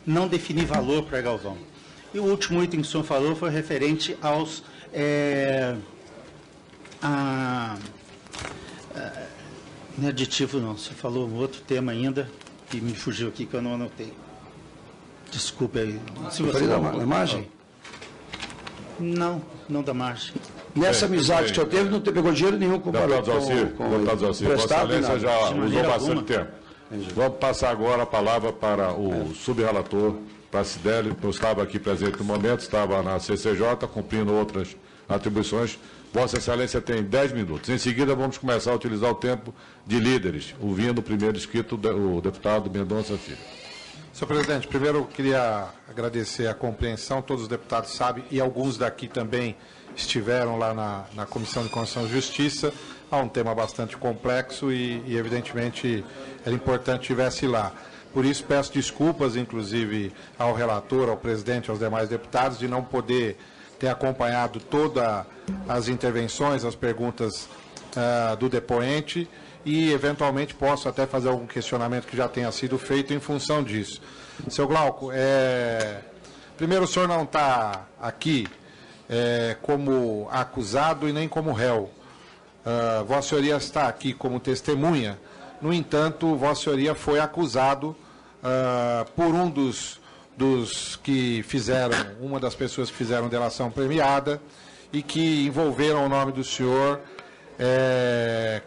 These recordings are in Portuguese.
não definir valor para galvão. E o último item que o senhor falou foi referente aos... não é aditivo, não. Você falou um outro tema ainda, que me fugiu aqui, que eu não anotei. Desculpe aí. Se você da margem? Não, não da margem. Nessa amizade que o senhor teve, não pegou dinheiro nenhum com o Deputado Zalcir, Vossa Excelência já usou bastante tempo. Vamos passar agora a palavra para o subrelator, Pracidelli, que estava aqui presente no momento, estava na CCJ, cumprindo outras atribuições. Vossa Excelência tem 10 minutos. Em seguida, vamos começar a utilizar o tempo de líderes, ouvindo o primeiro inscrito, o deputado Mendonça Filho. Senhor presidente, primeiro eu queria agradecer a compreensão, todos os deputados sabem, e alguns daqui também estiveram lá na Comissão de Constituição e Justiça. Há um tema bastante complexo e evidentemente, era importante que estivesse lá. Por isso, peço desculpas, inclusive, ao relator, ao presidente, aos demais deputados, de não poder ter acompanhado todas as intervenções, as perguntas do depoente e, eventualmente, posso até fazer algum questionamento que já tenha sido feito em função disso. Seu Glauco, primeiro, o senhor não está aqui como acusado e nem como réu. Vossa Senhoria está aqui como testemunha. No entanto, Vossa Senhoria foi acusado por um dos que fizeram, uma das pessoas que fizeram delação premiada e que envolveram o nome do senhor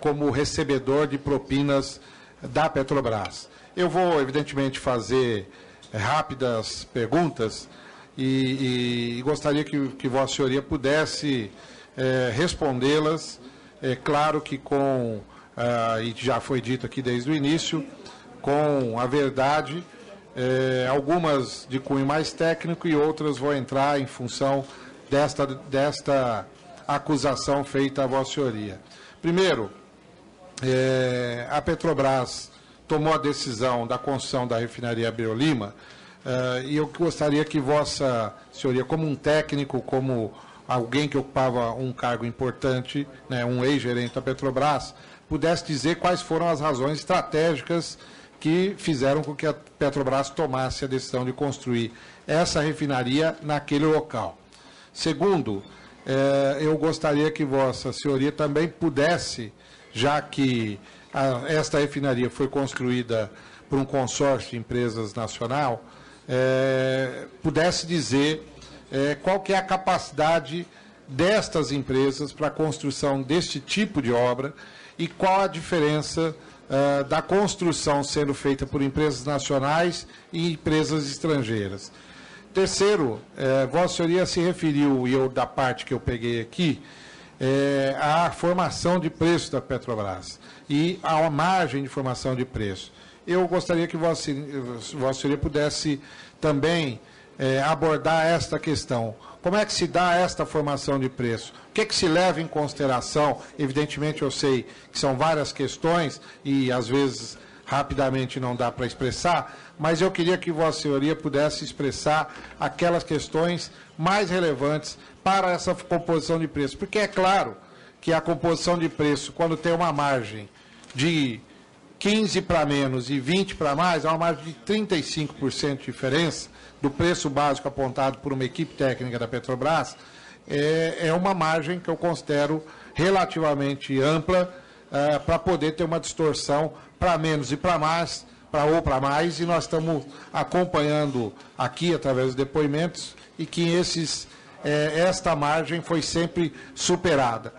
como recebedor de propinas da Petrobras. Eu vou, evidentemente, fazer rápidas perguntas e gostaria que Vossa Senhoria pudesse respondê-las. É claro que e já foi dito aqui desde o início, com a verdade, algumas de cunho mais técnico e outras vão entrar em função desta acusação feita a Vossa Senhoria. Primeiro, a Petrobras tomou a decisão da construção da refinaria Berolima e eu gostaria que Vossa Senhoria, como um técnico, como alguém que ocupava um cargo importante, né, um ex-gerente da Petrobras, pudesse dizer quais foram as razões estratégicas que fizeram com que a Petrobras tomasse a decisão de construir essa refinaria naquele local. Segundo, eu gostaria que Vossa Senhoria também pudesse, já que esta refinaria foi construída por um consórcio de empresas nacional, pudesse dizer qual que é a capacidade destas empresas para a construção deste tipo de obra e qual a diferença da construção sendo feita por empresas nacionais e empresas estrangeiras. Terceiro, Vossa Senhoria se referiu, e eu da parte que eu peguei aqui, à formação de preço da Petrobras e à margem de formação de preço. Eu gostaria que Vossa Senhoria pudesse também abordar esta questão. Como é que se dá esta formação de preço? O que é que se leva em consideração? Evidentemente, eu sei que são várias questões e, às vezes, rapidamente não dá para expressar, mas eu queria que Vossa Senhoria pudesse expressar aquelas questões mais relevantes para essa composição de preço. Porque é claro que a composição de preço, quando tem uma margem de 15 para menos e 20 para mais, há uma margem de 35% de diferença do preço básico apontado por uma equipe técnica da Petrobras, é uma margem que eu considero relativamente ampla para poder ter uma distorção para menos e para mais, para mais, e nós estamos acompanhando aqui, através dos depoimentos, e que esta margem foi sempre superada.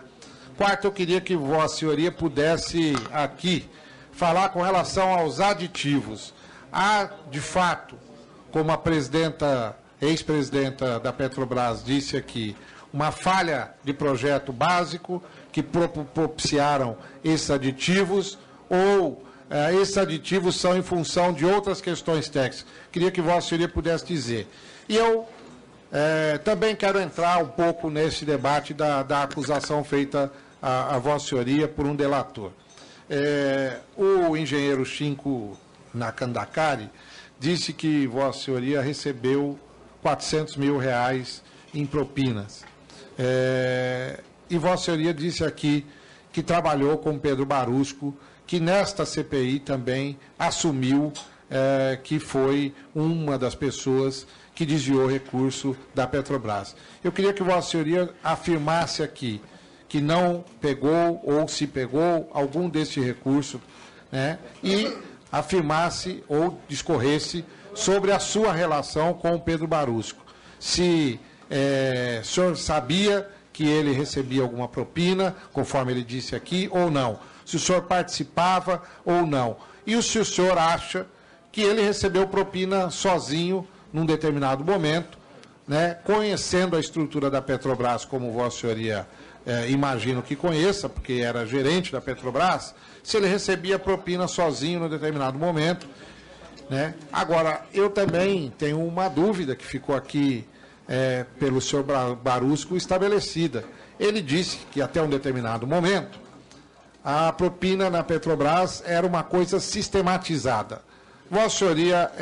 Quarto, eu queria que Vossa Senhoria pudesse aqui falar com relação aos aditivos. Há, de fato, como a ex-presidenta da Petrobras disse aqui, uma falha de projeto básico que propiciaram esses aditivos, ou esses aditivos são em função de outras questões técnicas. Queria que Vossa Senhoria pudesse dizer. E eu também quero entrar um pouco nesse debate da acusação feita a Vossa Senhoria por um delator. O engenheiro Chinco Nakandakari disse que Vossa Senhoria recebeu R$400 mil em propinas. E Vossa Senhoria disse aqui que trabalhou com Pedro Barusco, que nesta CPI também assumiu que foi uma das pessoas que desviou recurso da Petrobras. Eu queria que Vossa Senhoria afirmasse aqui que não pegou ou se pegou algum deste recurso, né, e afirmasse ou discorresse sobre a sua relação com o Pedro Barusco. Se o senhor sabia que ele recebia alguma propina, conforme ele disse aqui, ou não. Se o senhor participava ou não. E se o senhor acha que ele recebeu propina sozinho num determinado momento, né, conhecendo a estrutura da Petrobras, como Vossa Senhoria imagino que conheça, porque era gerente da Petrobras, se ele recebia propina sozinho num determinado momento, né? Agora, eu também tenho uma dúvida que ficou aqui pelo senhor Barusco estabelecida. Ele disse que até um determinado momento a propina na Petrobras era uma coisa sistematizada. Vossa Senhoria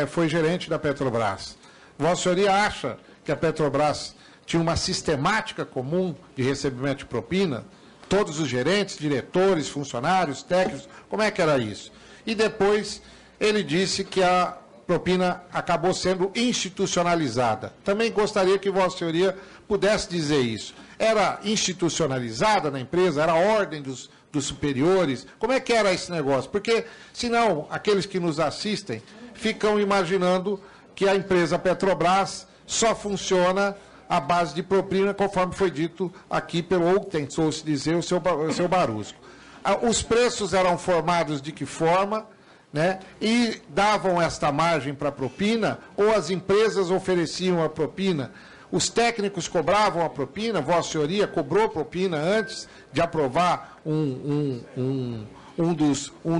foi gerente da Petrobras. Vossa Senhoria acha que a Petrobras tinha uma sistemática comum de recebimento de propina? Todos os gerentes, diretores, funcionários, técnicos, como é que era isso? E depois ele disse que a propina acabou sendo institucionalizada. Também gostaria que Vossa Senhoria pudesse dizer isso. Era institucionalizada na empresa? Era a ordem dos superiores? Como é que era esse negócio? Porque, senão, aqueles que nos assistem ficam imaginando que a empresa Petrobras só funciona à base de propina, conforme foi dito aqui ou tentou-se dizer o seu Barusco. Os preços eram formados de que forma, né, e davam esta margem para a propina, ou as empresas ofereciam a propina? Os técnicos cobravam a propina? Vossa Senhoria cobrou propina antes de aprovar um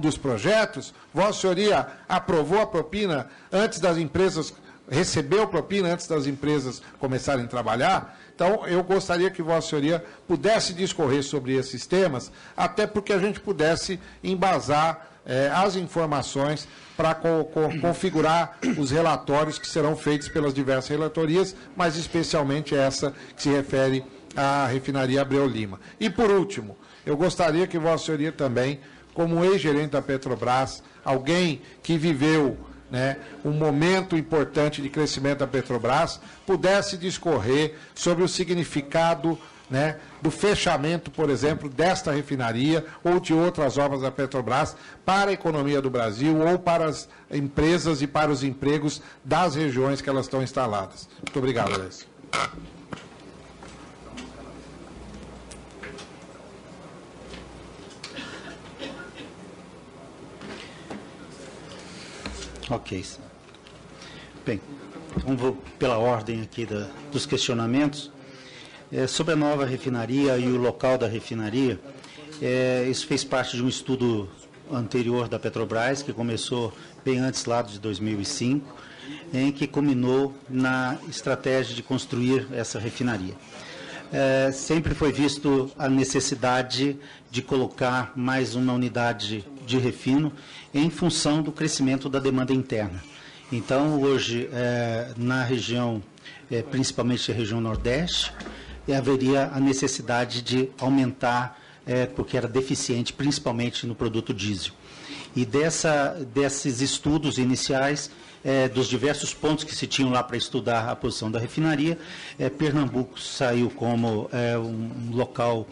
dos projetos? Vossa Senhoria aprovou a propina antes das empresas, recebeu propina antes das empresas começarem a trabalhar? Então, eu gostaria que Vossa Senhoria pudesse discorrer sobre esses temas, até porque a gente pudesse embasar as informações para configurar os relatórios que serão feitos pelas diversas relatorias, mas especialmente essa que se refere à refinaria Abreu Lima. E, por último, eu gostaria que Vossa Senhoria também, como ex-gerente da Petrobras, alguém que viveu, né, um momento importante de crescimento da Petrobras, pudesse discorrer sobre o significado, né, do fechamento, por exemplo, desta refinaria ou de outras obras da Petrobras para a economia do Brasil ou para as empresas e para os empregos das regiões que elas estão instaladas. Muito obrigado, Alessio. Ok. Bem, então vou pela ordem aqui dos questionamentos. Sobre a nova refinaria e o local da refinaria, isso fez parte de um estudo anterior da Petrobras, que começou bem antes lá de 2005, em que culminou na estratégia de construir essa refinaria. Sempre foi visto a necessidade de colocar mais uma unidade de refino em função do crescimento da demanda interna. Então, hoje, na região, principalmente a região Nordeste, haveria a necessidade de aumentar, porque era deficiente, principalmente no produto diesel. E desses estudos iniciais, dos diversos pontos que se tinham lá para estudar a posição da refinaria, Pernambuco saiu como um local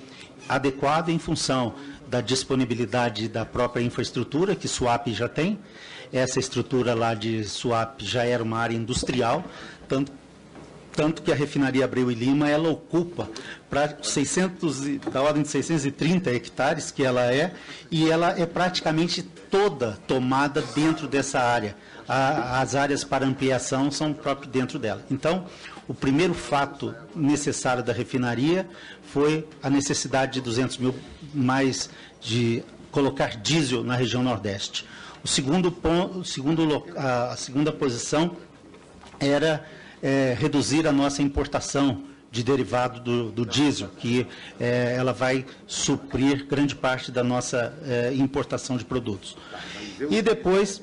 adequado em função da disponibilidade da própria infraestrutura, que Suape já tem. Essa estrutura lá de Suape já era uma área industrial, tanto que a refinaria Abreu e Lima, ela ocupa da ordem de 630 hectares que ela e ela é praticamente toda tomada dentro dessa área. As áreas para ampliação são próprias dentro dela. Então, o primeiro fato necessário da refinaria foi a necessidade de 200 mil mais de colocar diesel na região Nordeste. A segunda posição era reduzir a nossa importação de derivado do diesel, que ela vai suprir grande parte da nossa importação de produtos. E depois,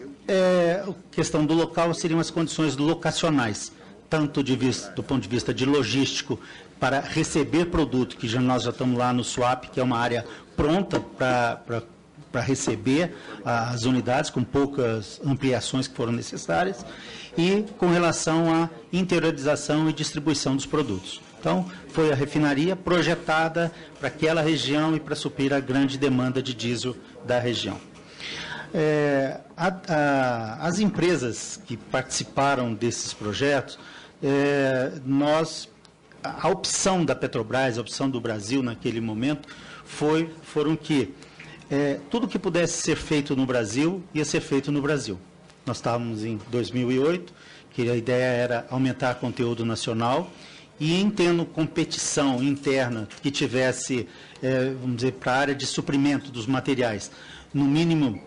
a questão do local seriam as condições locacionais, tanto do ponto de vista de logístico, para receber produto, que nós já estamos lá no Suape, que é uma área pronta para para receber as unidades, com poucas ampliações que foram necessárias, e com relação à interiorização e distribuição dos produtos. Então, foi a refinaria projetada para aquela região e para suprir a grande demanda de diesel da região. As empresas que participaram desses projetos, a opção da Petrobras, a opção do Brasil naquele momento, foram que tudo que pudesse ser feito no Brasil, ia ser feito no Brasil. Nós estávamos em 2008, que a ideia era aumentar o conteúdo nacional, e em tendo competição interna que tivesse, vamos dizer, para a área de suprimento dos materiais, no mínimo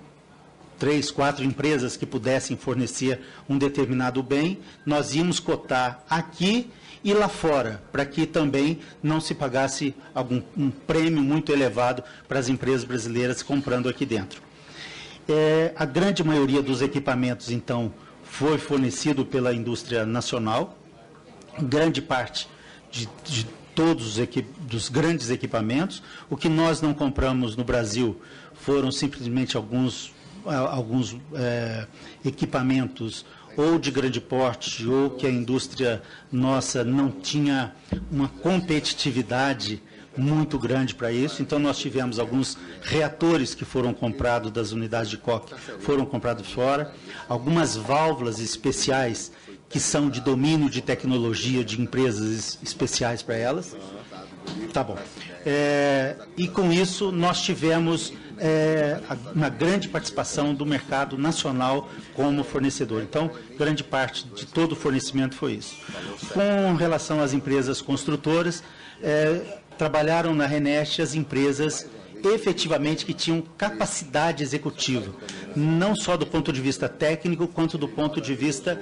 3, 4 empresas que pudessem fornecer um determinado bem, nós íamos cotar aqui e lá fora, para que também não se pagasse um prêmio muito elevado para as empresas brasileiras comprando aqui dentro. A grande maioria dos equipamentos, então, foi fornecido pela indústria nacional, grande parte de todos dos grandes equipamentos. O que nós não compramos no Brasil foram simplesmente alguns equipamentos ou de grande porte, ou que a indústria nossa não tinha uma competitividade muito grande para isso. Então, nós tivemos alguns reatores que foram comprados das unidades de coque, foram comprados fora, algumas válvulas especiais que são de domínio de tecnologia de empresas especiais para elas. Tá bom. E com isso nós tivemos uma grande participação do mercado nacional como fornecedor. Então, grande parte de todo o fornecimento foi isso. Com relação às empresas construtoras, trabalharam na Reneste as empresas efetivamente que tinham capacidade executiva, não só do ponto de vista técnico, quanto do ponto de vista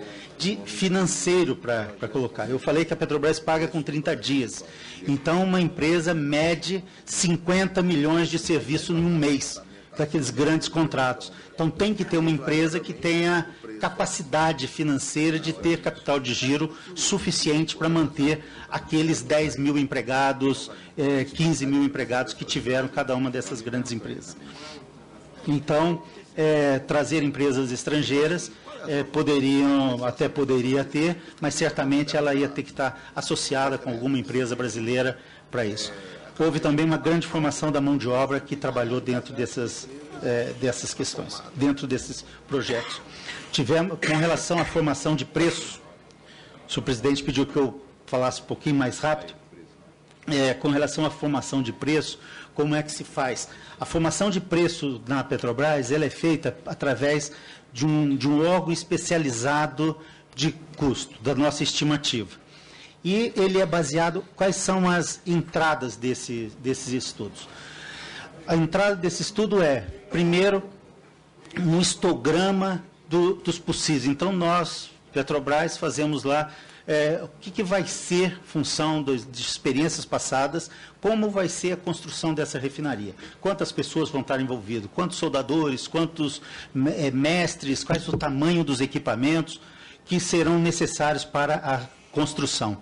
financeiro para colocar. Eu falei que a Petrobras paga com 30 dias. Então, uma empresa mede 50 milhões de serviço em um mês, daqueles grandes contratos. Então, tem que ter uma empresa que tenha capacidade financeira de ter capital de giro suficiente para manter aqueles 10 mil empregados, 15 mil empregados que tiveram cada uma dessas grandes empresas. Então, trazer empresas estrangeiras poderia ter, mas certamente ela ia ter que estar associada com alguma empresa brasileira para isso. Houve também uma grande formação da mão de obra que trabalhou dentro dessas questões, dentro desses projetos. Tivemos, com relação à formação de preço, o senhor presidente pediu que eu falasse um pouquinho mais rápido. Com relação à formação de preço, como é que se faz? A formação de preço na Petrobras, ela é feita através de um órgão especializado de custo, da nossa estimativa. E ele é baseado, quais são as entradas desses estudos? A entrada desse estudo primeiro, um histograma dos possíveis. Então, nós, Petrobras, fazemos lá o que vai ser função de experiências passadas, como vai ser a construção dessa refinaria, quantas pessoas vão estar envolvidas, quantos soldadores, quantos mestres, quais o tamanho dos equipamentos que serão necessários para a construção.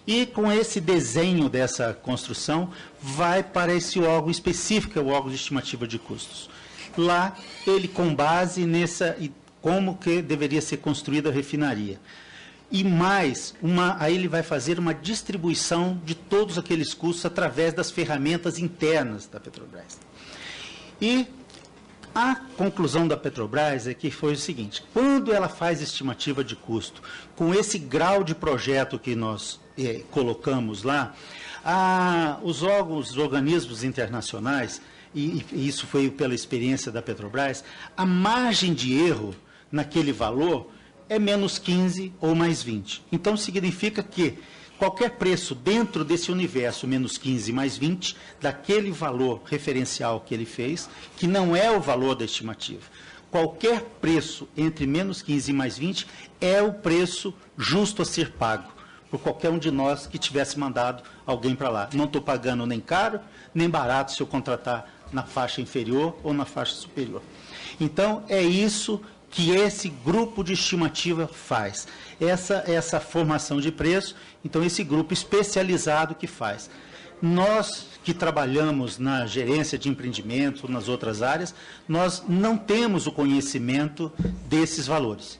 E com esse desenho dessa construção, vai para esse órgão específico, que é o órgão de estimativa de custos. Lá, ele com base como que deveria ser construída a refinaria. E mais, aí ele vai fazer uma distribuição de todos aqueles custos através das ferramentas internas da Petrobras. E a conclusão da Petrobras é que foi o seguinte: quando ela faz estimativa de custo, com esse grau de projeto que nós colocamos lá, os organismos internacionais, e isso foi pela experiência da Petrobras, a margem de erro naquele valor é menos 15 ou mais 20. Então, significa que qualquer preço dentro desse universo, menos 15 mais 20, daquele valor referencial que ele fez, que não é o valor da estimativa, qualquer preço entre menos 15 e mais 20 é o preço justo a ser pago por qualquer um de nós que tivesse mandado alguém para lá. Não estou pagando nem caro, nem barato se eu contratar na faixa inferior ou na faixa superior. Então, é isso que esse grupo de estimativa faz. Essa formação de preço, então esse grupo especializado que faz. Nós que trabalhamos na gerência de empreendimento, nas outras áreas, nós não temos o conhecimento desses valores.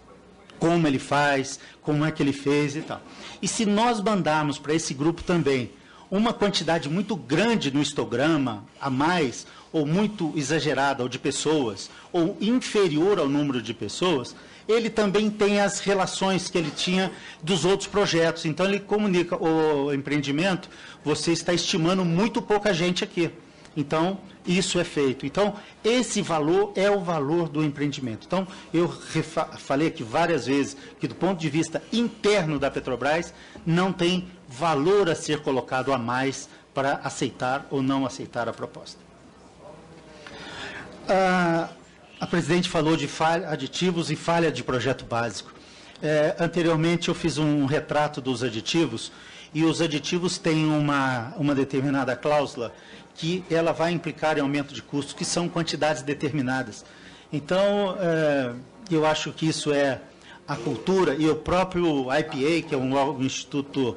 Como ele faz, como é que ele fez e tal. E se nós mandarmos para esse grupo também uma quantidade muito grande no histograma, a mais, ou muito exagerada, ou de pessoas, ou inferior ao número de pessoas, ele também tem as relações que ele tinha dos outros projetos. Então, ele comunica, o empreendimento, você está estimando muito pouca gente aqui. Então, isso é feito. Então, esse valor é o valor do empreendimento. Então, eu falei aqui várias vezes que, do ponto de vista interno da Petrobras, não tem valor a ser colocado a mais para aceitar ou não aceitar a proposta. A presidente falou de aditivos e falha de projeto básico. Anteriormente, eu fiz um retrato dos aditivos, e os aditivos têm uma determinada cláusula que ela vai implicar em aumento de custos, que são quantidades determinadas. Então, eu acho que isso é a cultura, e o próprio IPA, que é um instituto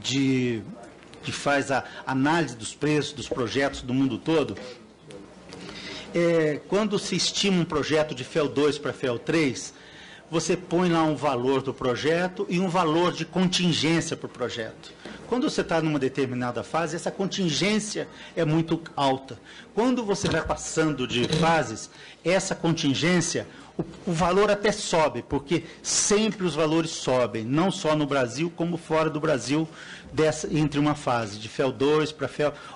que faz a análise dos preços dos projetos do mundo todo, quando se estima um projeto de FEL 2 para FEL 3, você põe lá um valor do projeto e um valor de contingência para o projeto. Quando você está numa determinada fase, essa contingência é muito alta. Quando você vai passando de fases, essa contingência, o valor até sobe, porque sempre os valores sobem, não só no Brasil, como fora do Brasil, entre uma fase de FEL 2 para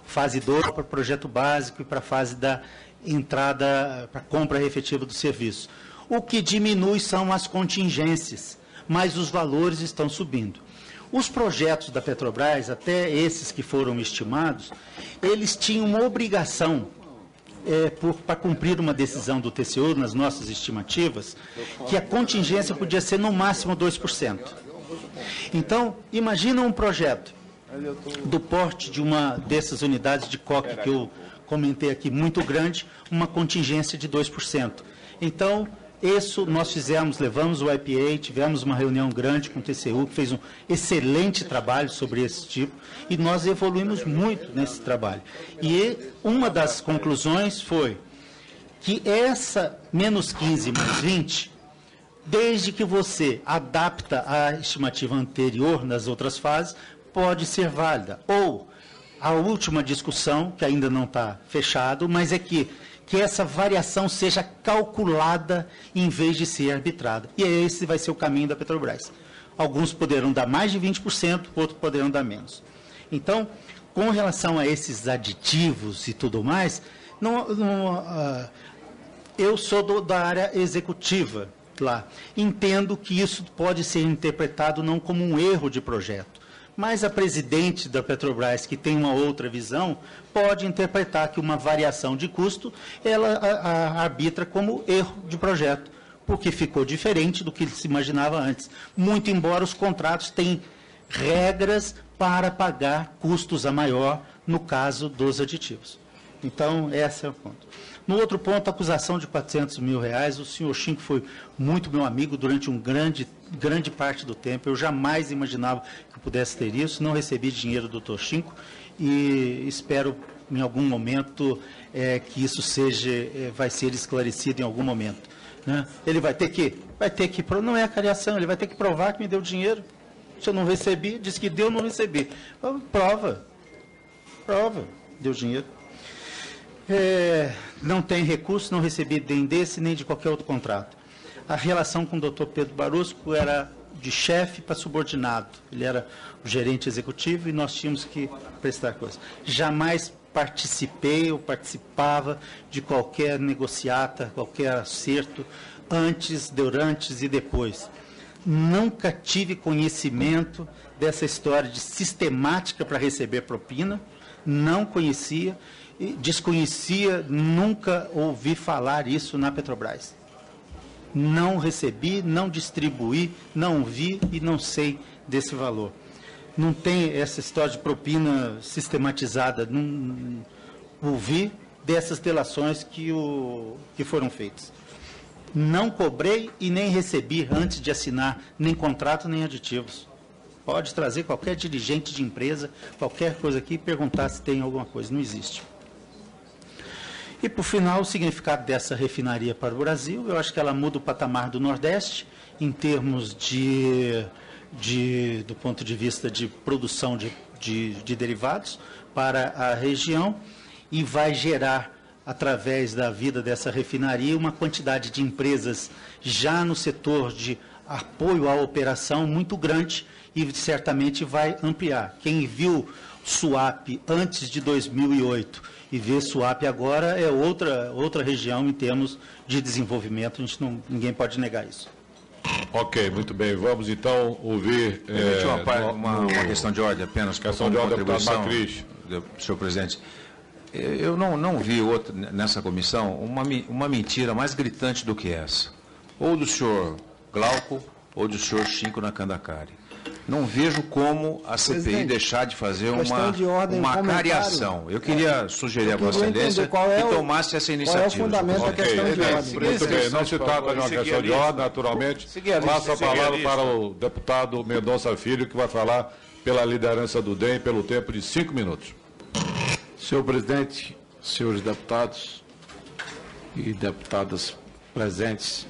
fase 2, para projeto básico e para a fase da entrada para compra efetiva do serviço. O que diminui são as contingências, mas os valores estão subindo. Os projetos da Petrobras, até esses que foram estimados, eles tinham uma obrigação, para cumprir uma decisão do TCU, nas nossas estimativas, que a contingência podia ser no máximo 2%. Então, imagina um projeto do porte de uma dessas unidades de coque que eu comentei aqui, muito grande, uma contingência de 2%. Então, isso nós levamos o IPA, tivemos uma reunião grande com o TCU, que fez um excelente trabalho sobre esse tipo, e nós evoluímos muito nesse trabalho. E uma das conclusões foi que essa menos 15 mais 20, desde que você adapta a estimativa anterior nas outras fases, pode ser válida. Ou a última discussão, que ainda não está fechado, mas é que essa variação seja calculada em vez de ser arbitrada. E esse vai ser o caminho da Petrobras. Alguns poderão dar mais de 20%, outros poderão dar menos. Então, com relação a esses aditivos e tudo mais, eu sou da área executiva lá. Entendo que isso pode ser interpretado não como um erro de projeto, mas a presidente da Petrobras, que tem uma outra visão, pode interpretar que uma variação de custo, ela arbitra como erro de projeto, porque ficou diferente do que se imaginava antes. Muito embora os contratos tenham regras para pagar custos a maior, no caso dos aditivos. Então, esse é o ponto. No outro ponto, a acusação de R$400 mil, o senhor Chinco foi muito meu amigo durante grande parte do tempo. Eu jamais imaginava que eu pudesse ter isso, não recebi dinheiro do Dr. Chinco e espero em algum momento que isso vai ser esclarecido em algum momento. Né? Ele vai ter que, não é a cariação, ele vai ter que provar que me deu dinheiro. Se eu não recebi, diz que deu, não recebi. Prova, deu dinheiro. Não tem recurso, não recebi nem desse, nem de qualquer outro contrato. A relação com o doutor Pedro Barusco era de chefe para subordinado. Ele era o gerente executivo e nós tínhamos que prestar coisa. Jamais participei ou participava de qualquer negociata, qualquer acerto, antes, durante e depois. Nunca tive conhecimento dessa história de sistemática para receber propina, não conhecia. Desconhecia, nunca ouvi falar isso na Petrobras. Não recebi, não distribuí, não vi e não sei desse valor. Não tem essa história de propina sistematizada, não ouvi dessas delações que foram feitas. Não cobrei e nem recebi antes de assinar nem contrato nem aditivos. Pode trazer qualquer dirigente de empresa, qualquer coisa aqui e perguntar se tem alguma coisa. Não existe. E, por final, o significado dessa refinaria para o Brasil, eu acho que ela muda o patamar do Nordeste em termos do ponto de vista de produção de derivados para a região e vai gerar, através da vida dessa refinaria, uma quantidade de empresas já no setor de apoio à operação muito grande e certamente vai ampliar. Quem viu SUAP antes de 2008 e vê SUAP agora é outra região em termos de desenvolvimento, ninguém pode negar isso. Ok, muito bem. Vamos então ouvir... uma questão de ordem apenas. Questão de ordem, deputado Macris. Senhor presidente. Eu não vi nessa comissão uma mentira mais gritante do que essa. Ou do senhor Glauco ou do senhor Chinco Nakandakari. Não vejo como a CPI deixar de fazer uma cariação. Eu queria sugerir a Vossa Excelência que tomasse essa iniciativa. Qual é o fundamento da questão de ordem? Muito bem, não se trata de uma questão de ordem, naturalmente. Passo a palavra para o deputado Mendonça Filho, que vai falar pela liderança do DEM pelo tempo de 5 minutos. Senhor presidente, senhores deputados e deputadas presentes,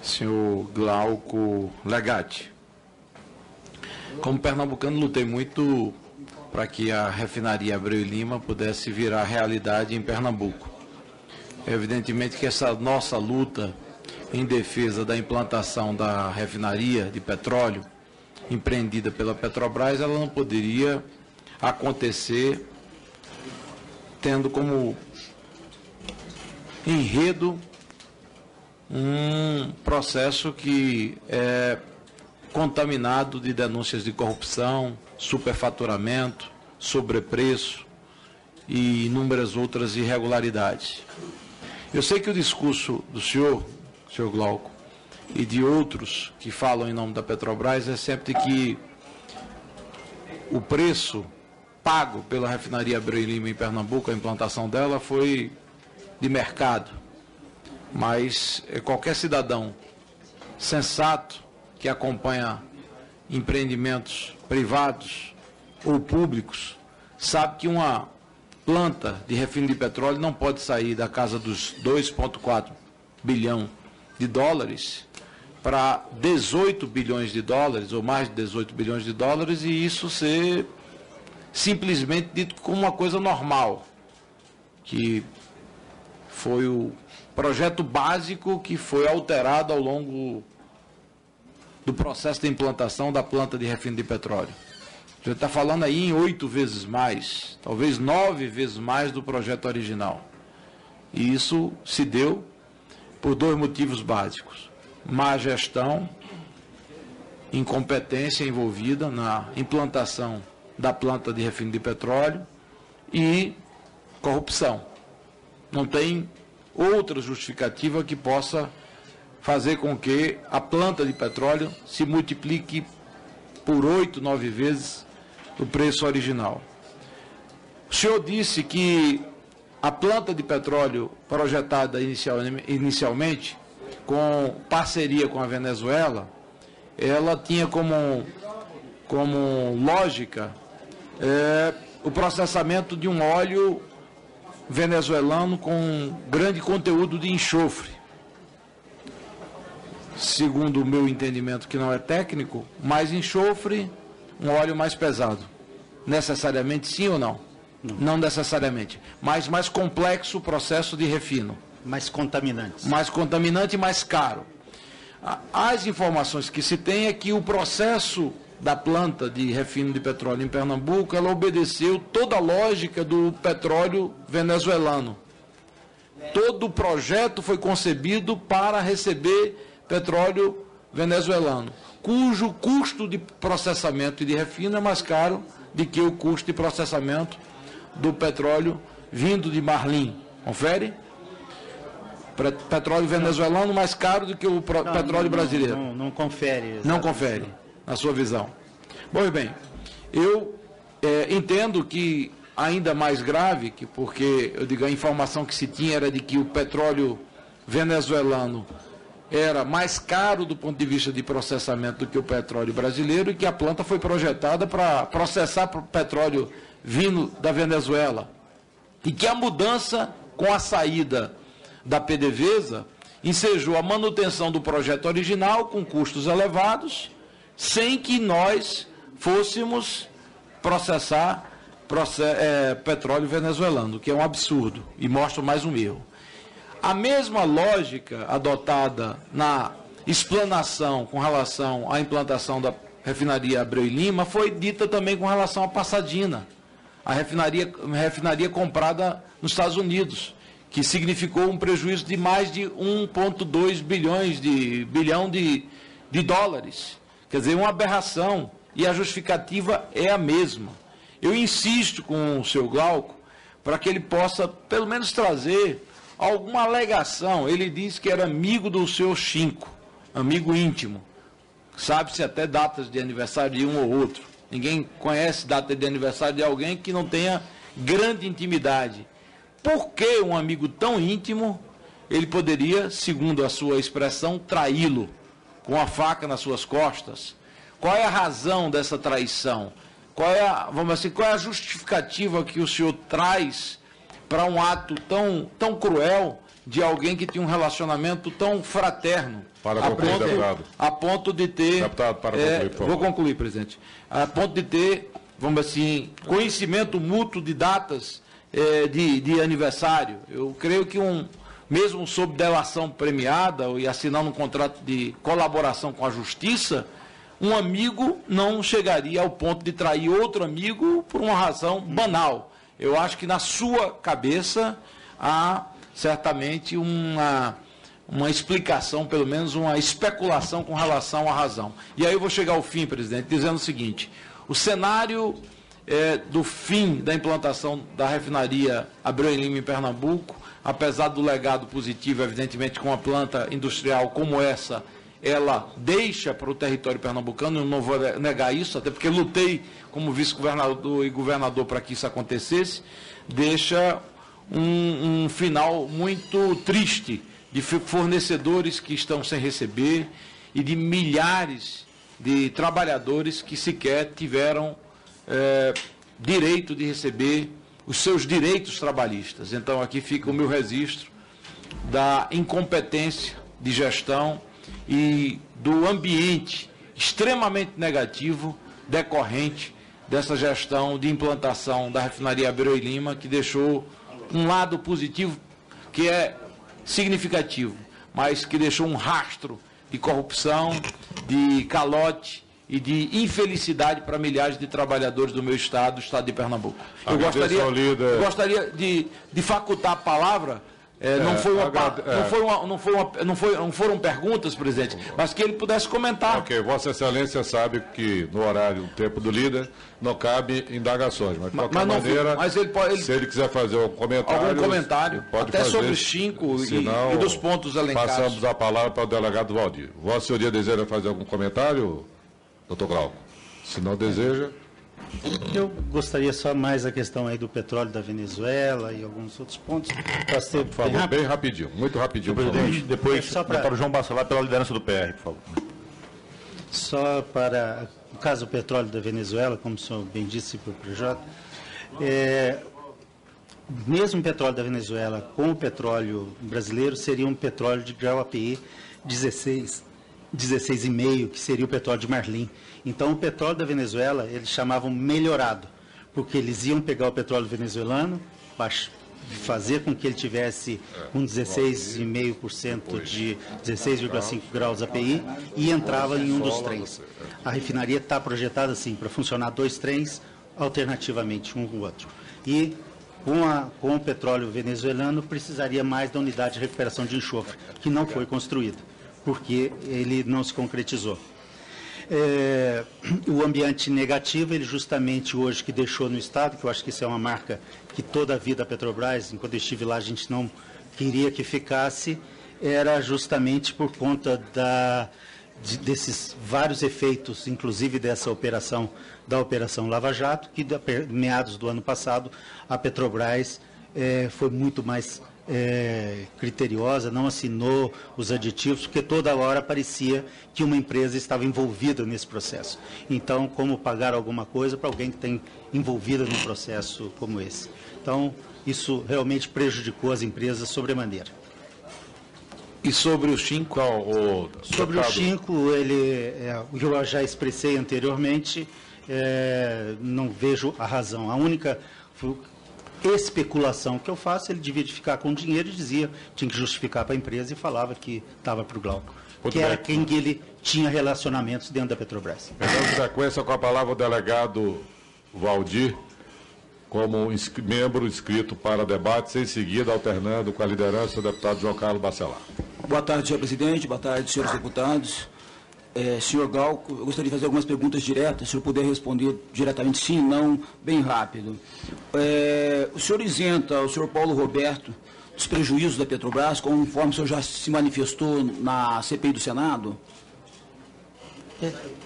senhor Glauco Legatti. Como pernambucano, lutei muito para que a refinaria Abreu e Lima pudesse virar realidade em Pernambuco. Evidentemente que essa nossa luta em defesa da implantação da refinaria de petróleo empreendida pela Petrobras, ela não poderia acontecer tendo como enredo um processo que é contaminado de denúncias de corrupção, superfaturamento, sobrepreço e inúmeras outras irregularidades. Eu sei que o discurso do senhor Glauco, e de outros que falam em nome da Petrobras é sempre que o preço pago pela refinaria Abreu e Lima em Pernambuco, a implantação dela foi de mercado. Mas qualquer cidadão sensato que acompanha empreendimentos privados ou públicos sabe que uma planta de refino de petróleo não pode sair da casa dos 2,4 bilhão de dólares para 18 bilhões de dólares, ou mais de 18 bilhões de dólares, e isso ser simplesmente dito como uma coisa normal, que foi o projeto básico que foi alterado ao longo do processo de implantação da planta de refino de petróleo. A gente está falando aí em 8 vezes mais, talvez 9 vezes mais do projeto original. E isso se deu por 2 motivos básicos: má gestão, incompetência envolvida na implantação da planta de refino de petróleo e corrupção. Não tem outra justificativa que possa fazer com que a planta de petróleo se multiplique por 8, 9 vezes o preço original. O senhor disse que a planta de petróleo projetada inicialmente, com parceria com a Venezuela, ela tinha como lógica o processamento de um óleo venezuelano com grande conteúdo de enxofre. Segundo o meu entendimento, que não é técnico, mais enxofre, um óleo mais pesado. Necessariamente sim ou não? Não necessariamente. Mas mais complexo o processo de refino. Mais contaminante. Mais contaminante e mais caro. As informações que se tem é que o processo da planta de refino de petróleo em Pernambuco, ela obedeceu toda a lógica do petróleo venezuelano. Todo o projeto foi concebido para receber petróleo venezuelano, cujo custo de processamento e de refino é mais caro do que o custo de processamento do petróleo vindo de Marlim. Confere? Petróleo venezuelano mais caro do que o petróleo brasileiro. Não confere. Não confere, na sua visão. Pois bem, eu entendo que ainda mais grave, porque eu digo, a informação que se tinha era de que o petróleo venezuelano era mais caro do ponto de vista de processamento do que o petróleo brasileiro e que a planta foi projetada para processar petróleo vindo da Venezuela. E que a mudança com a saída da PDVSA ensejou a manutenção do projeto original com custos elevados, sem que nós fôssemos processar petróleo venezuelano, que é um absurdo e mostra mais um erro. A mesma lógica adotada na explanação com relação à implantação da refinaria Abreu e Lima foi dita também com relação à Pasadena, a refinaria comprada nos Estados Unidos, que significou um prejuízo de mais de 1,2 bilhão de dólares. Quer dizer, uma aberração, e a justificativa é a mesma. Eu insisto com o senhor Glauco para que ele possa, pelo menos, trazer alguma alegação. Ele disse que era amigo do senhor Chinco, amigo íntimo. Sabe-se até datas de aniversário de um ou outro. Ninguém conhece data de aniversário de alguém que não tenha grande intimidade. Por que um amigo tão íntimo, ele poderia, segundo a sua expressão, traí-lo com a faca nas suas costas? Qual é a razão dessa traição? Qual é a justificativa que o senhor traz para um ato tão cruel de alguém que tinha um relacionamento tão fraterno? A ponto de ter... Deputado, para concluir, por favor. Vou concluir, presidente. A ponto de ter, conhecimento mútuo de datas de aniversário. Eu creio que mesmo sob delação premiada e assinando um contrato de colaboração com a Justiça, um amigo não chegaria ao ponto de trair outro amigo por uma razão banal. Eu acho que na sua cabeça há certamente uma explicação, pelo menos uma especulação com relação à razão. E aí eu vou chegar ao fim, presidente, dizendo o seguinte: o cenário do fim da implantação da refinaria Abreu e Lima em Pernambuco, apesar do legado positivo, evidentemente, com uma planta industrial como essa, ela deixa para o território pernambucano, eu não vou negar isso, até porque lutei como vice-governador e governador para que isso acontecesse, deixa um final muito triste de fornecedores que estão sem receber e de milhares de trabalhadores que sequer tiveram direito de receber os seus direitos trabalhistas. Então aqui fica o meu registro da incompetência de gestão e do ambiente extremamente negativo decorrente dessa gestão de implantação da refinaria Abreu e Lima, que deixou um lado positivo que é significativo, mas que deixou um rastro de corrupção, de calote e de infelicidade para milhares de trabalhadores do meu estado, o estado de Pernambuco. Eu gostaria de facultar a palavra. Não foram perguntas, presidente, mas que ele pudesse comentar. Ok, Vossa Excelência sabe que no horário, no tempo do líder, não cabe indagações, mas de qualquer maneira, se ele quiser fazer algum comentário pode até fazer, sobre os 5 e dos pontos elencados. Passamos a palavra para o delegado Valdir. Vossa Senhoria deseja fazer algum comentário, doutor Glauco? Se não deseja... Eu gostaria só mais a questão aí do petróleo da Venezuela e alguns outros pontos. Por favor, bem rapidinho, muito rapidinho. Presidente, depois o deputado João Bacelar pela liderança do PR, por favor. Só para o caso do petróleo da Venezuela, como o senhor bem disse para o PJ, mesmo o petróleo da Venezuela com o petróleo brasileiro seria um petróleo de grau API 16,5, que seria o petróleo de Marlim. Então, o petróleo da Venezuela, eles chamavam melhorado, porque eles iam pegar o petróleo venezuelano, fazer com que ele tivesse um 16,5% de 16,5 graus API e entrava em um dos trens. A refinaria está projetada assim, para funcionar 2 trens alternativamente, um com o outro. E com o petróleo venezuelano, precisaria mais da unidade de recuperação de enxofre, que não foi construída, porque ele não se concretizou. O ambiente negativo, ele justamente hoje que deixou no Estado, que eu acho que isso é uma marca que toda a vida a Petrobras, enquanto eu estive lá, a gente não queria que ficasse, era justamente por conta desses vários efeitos, inclusive da Operação Lava Jato, que meados do ano passado a Petrobras foi muito mais criteriosa, não assinou os aditivos, porque toda hora parecia que uma empresa estava envolvida nesse processo. Então, como pagar alguma coisa para alguém que tem envolvida num processo como esse? Então, isso realmente prejudicou as empresas sobremaneira. E sobre o Chinco? Sobre o Chinco, o que eu já expressei anteriormente, não vejo a razão. A única especulação que eu faço, ele devia ficar com dinheiro e tinha que justificar para a empresa e falava que estava para o Glauco, que era quem ele tinha relacionamentos dentro da Petrobras. Dando sequência com a palavra o delegado Valdir, como membro inscrito para debates, em seguida alternando com a liderança do deputado João Carlos Bacelar. Boa tarde, senhor presidente, boa tarde, senhores deputados. Senhor Glauco, eu gostaria de fazer algumas perguntas diretas, se o senhor puder responder diretamente sim, não, bem rápido. O senhor isenta o senhor Paulo Roberto dos prejuízos da Petrobras, conforme o senhor já se manifestou na CPI do Senado?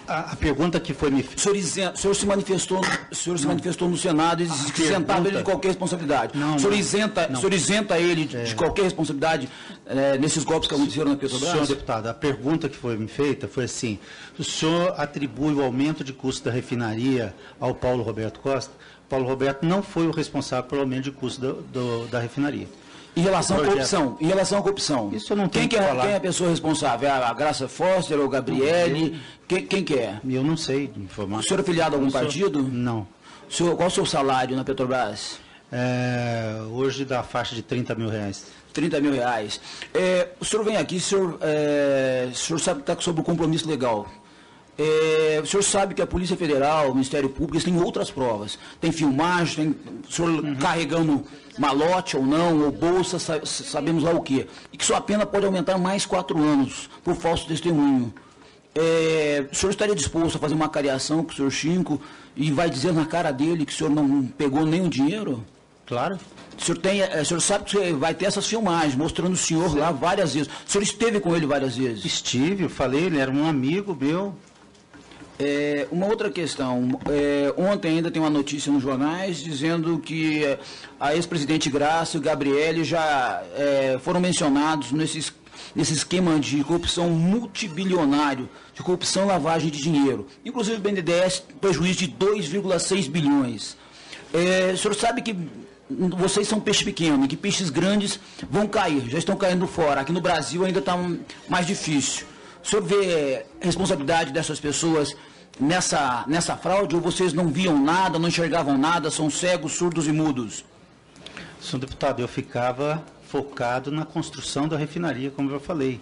A pergunta que foi me feita... O senhor se manifestou no Senado e disse que isentava ele de qualquer responsabilidade. O senhor isenta ele de qualquer responsabilidade nesses golpes que aconteceram na Petrobras? Senhor deputado, a pergunta que foi me feita foi assim: o senhor atribui o aumento de custo da refinaria ao Paulo Roberto Costa? Paulo Roberto não foi o responsável pelo aumento de custo da refinaria. Em relação à corrupção, isso eu não tenho que falar. Quem é a pessoa responsável? A Graça Foster ou Gabriele? Quem que é? Eu não sei informar. O senhor é filiado a algum partido? Não. Qual o seu salário na Petrobras? Hoje da faixa de R$30 mil. R$30 mil. O senhor vem aqui, o senhor sabe que está sob o compromisso legal. O senhor sabe que a Polícia Federal, o Ministério Público, tem outras provas. Tem filmagem, tem o senhor carregando malote ou não, ou bolsa, sabemos lá o quê. E que sua pena pode aumentar mais 4 anos por falso testemunho. O senhor estaria disposto a fazer uma cariação com o senhor Chinco e vai dizer na cara dele que o senhor não pegou nenhum dinheiro? Claro. O senhor sabe que vai ter essas filmagens mostrando o senhor lá várias vezes. O senhor esteve com ele várias vezes? Estive, eu falei, ele era um amigo meu. Uma outra questão, ontem ainda tem uma notícia nos jornais dizendo que a ex-presidente Graça e o Gabriele já foram mencionados nesse esquema de corrupção multibilionário, de corrupção e lavagem de dinheiro. Inclusive o BNDES, prejuízo de 2,6 bilhões. O senhor sabe que vocês são peixe pequeno e que peixes grandes vão cair, já estão caindo fora. Aqui no Brasil ainda está mais difícil. O senhor vê responsabilidade dessas pessoas nessa fraude, ou vocês não viam nada, não enxergavam nada, são cegos, surdos e mudos? Senhor deputado, eu ficava focado na construção da refinaria, como eu falei.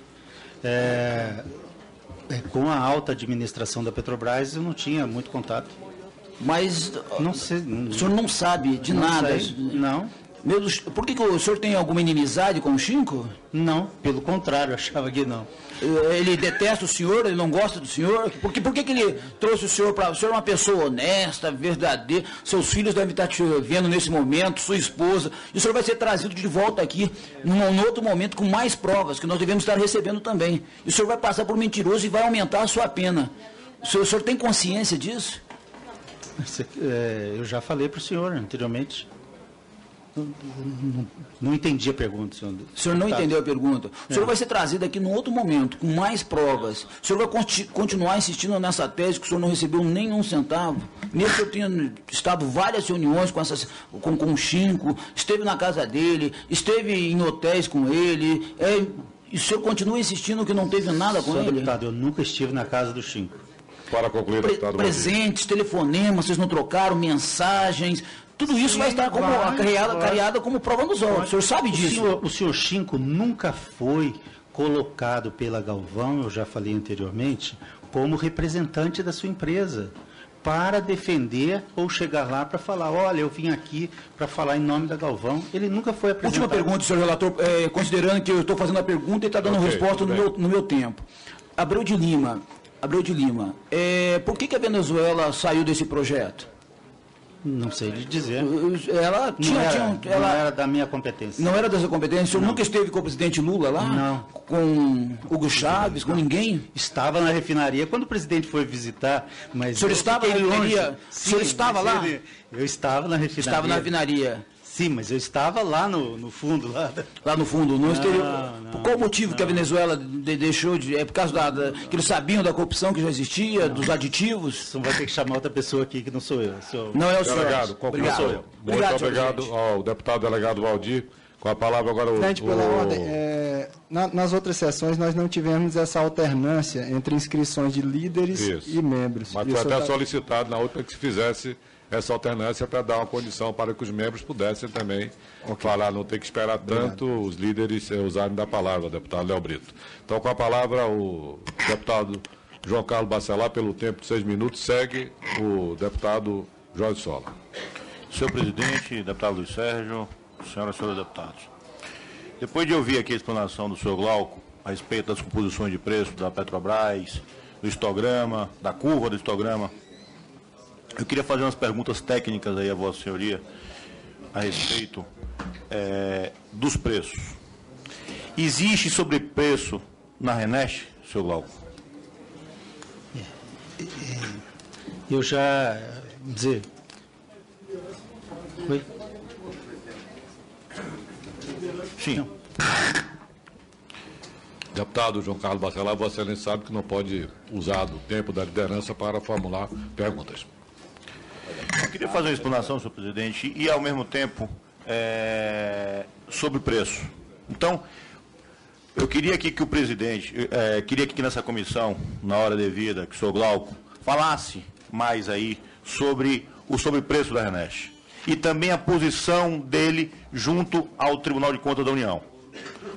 Com a alta administração da Petrobras, eu não tinha muito contato. Mas não sei, o senhor não sabe de nada? Não. Meu Deus, por que o senhor tem alguma inimizade com o Chinco? Não, pelo contrário, eu achava que não. Ele detesta o senhor, ele não gosta do senhor? Por que ele trouxe o senhor para... O senhor é uma pessoa honesta, verdadeira, seus filhos devem estar te vendo nesse momento, sua esposa, e o senhor vai ser trazido de volta aqui num outro momento com mais provas, que nós devemos estar recebendo também. E o senhor vai passar por mentiroso e vai aumentar a sua pena. O senhor tem consciência disso? Eu já falei para o senhor anteriormente. Não entendi a pergunta, senhor. O senhor não entendeu a pergunta. O senhor vai ser trazido aqui num outro momento, com mais provas. O senhor vai continuar insistindo nessa tese que o senhor não recebeu nenhum centavo. Nesse eu tinha estado várias reuniões com o Chinco, esteve na casa dele, esteve em hotéis com ele. E o senhor continua insistindo que não teve nada com ele? Deputado, eu nunca estive na casa do Chinco. Para concluir, deputado. Presentes, telefonemas, vocês não trocaram, mensagens... Tudo isso vai estar como cariada como prova nos autos. O senhor sabe disso? O senhor Chinco nunca foi colocado pela Galvão, eu já falei anteriormente, como representante da sua empresa, para defender ou chegar lá para falar, olha, eu vim aqui para falar em nome da Galvão. Ele nunca foi apresentado. Última pergunta, senhor relator, considerando que eu estou fazendo a pergunta e está dando resposta no meu tempo. Abreu de Lima, por que a Venezuela saiu desse projeto? Não sei lhe dizer. Ela não era da minha competência. Não era da sua competência? O senhor nunca esteve com o presidente Lula lá? Não. Com Hugo Chávez, com ninguém? Estava na refinaria quando o presidente foi visitar, mas... O senhor estava na refinaria? O senhor estava lá? Eu estava na refinaria. Estava na refinaria. Sim, mas eu estava lá no fundo. Lá no fundo, no exterior. Qual o motivo que a Venezuela deixou de... É por causa que eles sabiam da corrupção que já existia, dos aditivos? Você vai ter que chamar outra pessoa aqui, que não sou eu. Não é o senhor. Delegado, Obrigado. sou eu. Muito obrigado ao deputado delegado Valdir. Com a palavra agora o... Presidente, pela ordem, nas outras sessões nós não tivemos essa alternância entre inscrições de líderes e membros. Mas foi até solicitado na outra que se fizesse essa alternância para dar uma condição para que os membros pudessem também falar, não ter que esperar tanto os líderes usarem da palavra, deputado Léo Brito. Então, com a palavra, o deputado João Carlos Bacelar, pelo tempo de 6 minutos, segue o deputado Jorge Sola. Senhor presidente, deputado Luiz Sérgio, senhoras e senhores deputados. Depois de ouvir aqui a explanação do senhor Glauco a respeito das composições de preço da Petrobras, do histograma, da curva do histograma, eu queria fazer umas perguntas técnicas aí a Vossa Senhoria a respeito dos preços. Existe sobrepreço na Renest, senhor Glauco? Eu já... dizer... Oi? Sim. Não. Deputado João Carlos Bacelar, Vossa Excelência sabe que não pode usar do tempo da liderança para formular perguntas. Eu queria fazer uma explanação, senhor presidente, e ao mesmo tempo sobre preço. Então, eu queria aqui que o presidente, queria que nessa comissão, na hora devida, que o senhor Glauco falasse mais aí sobre o sobrepreço da Renest. E também a posição dele junto ao Tribunal de Contas da União.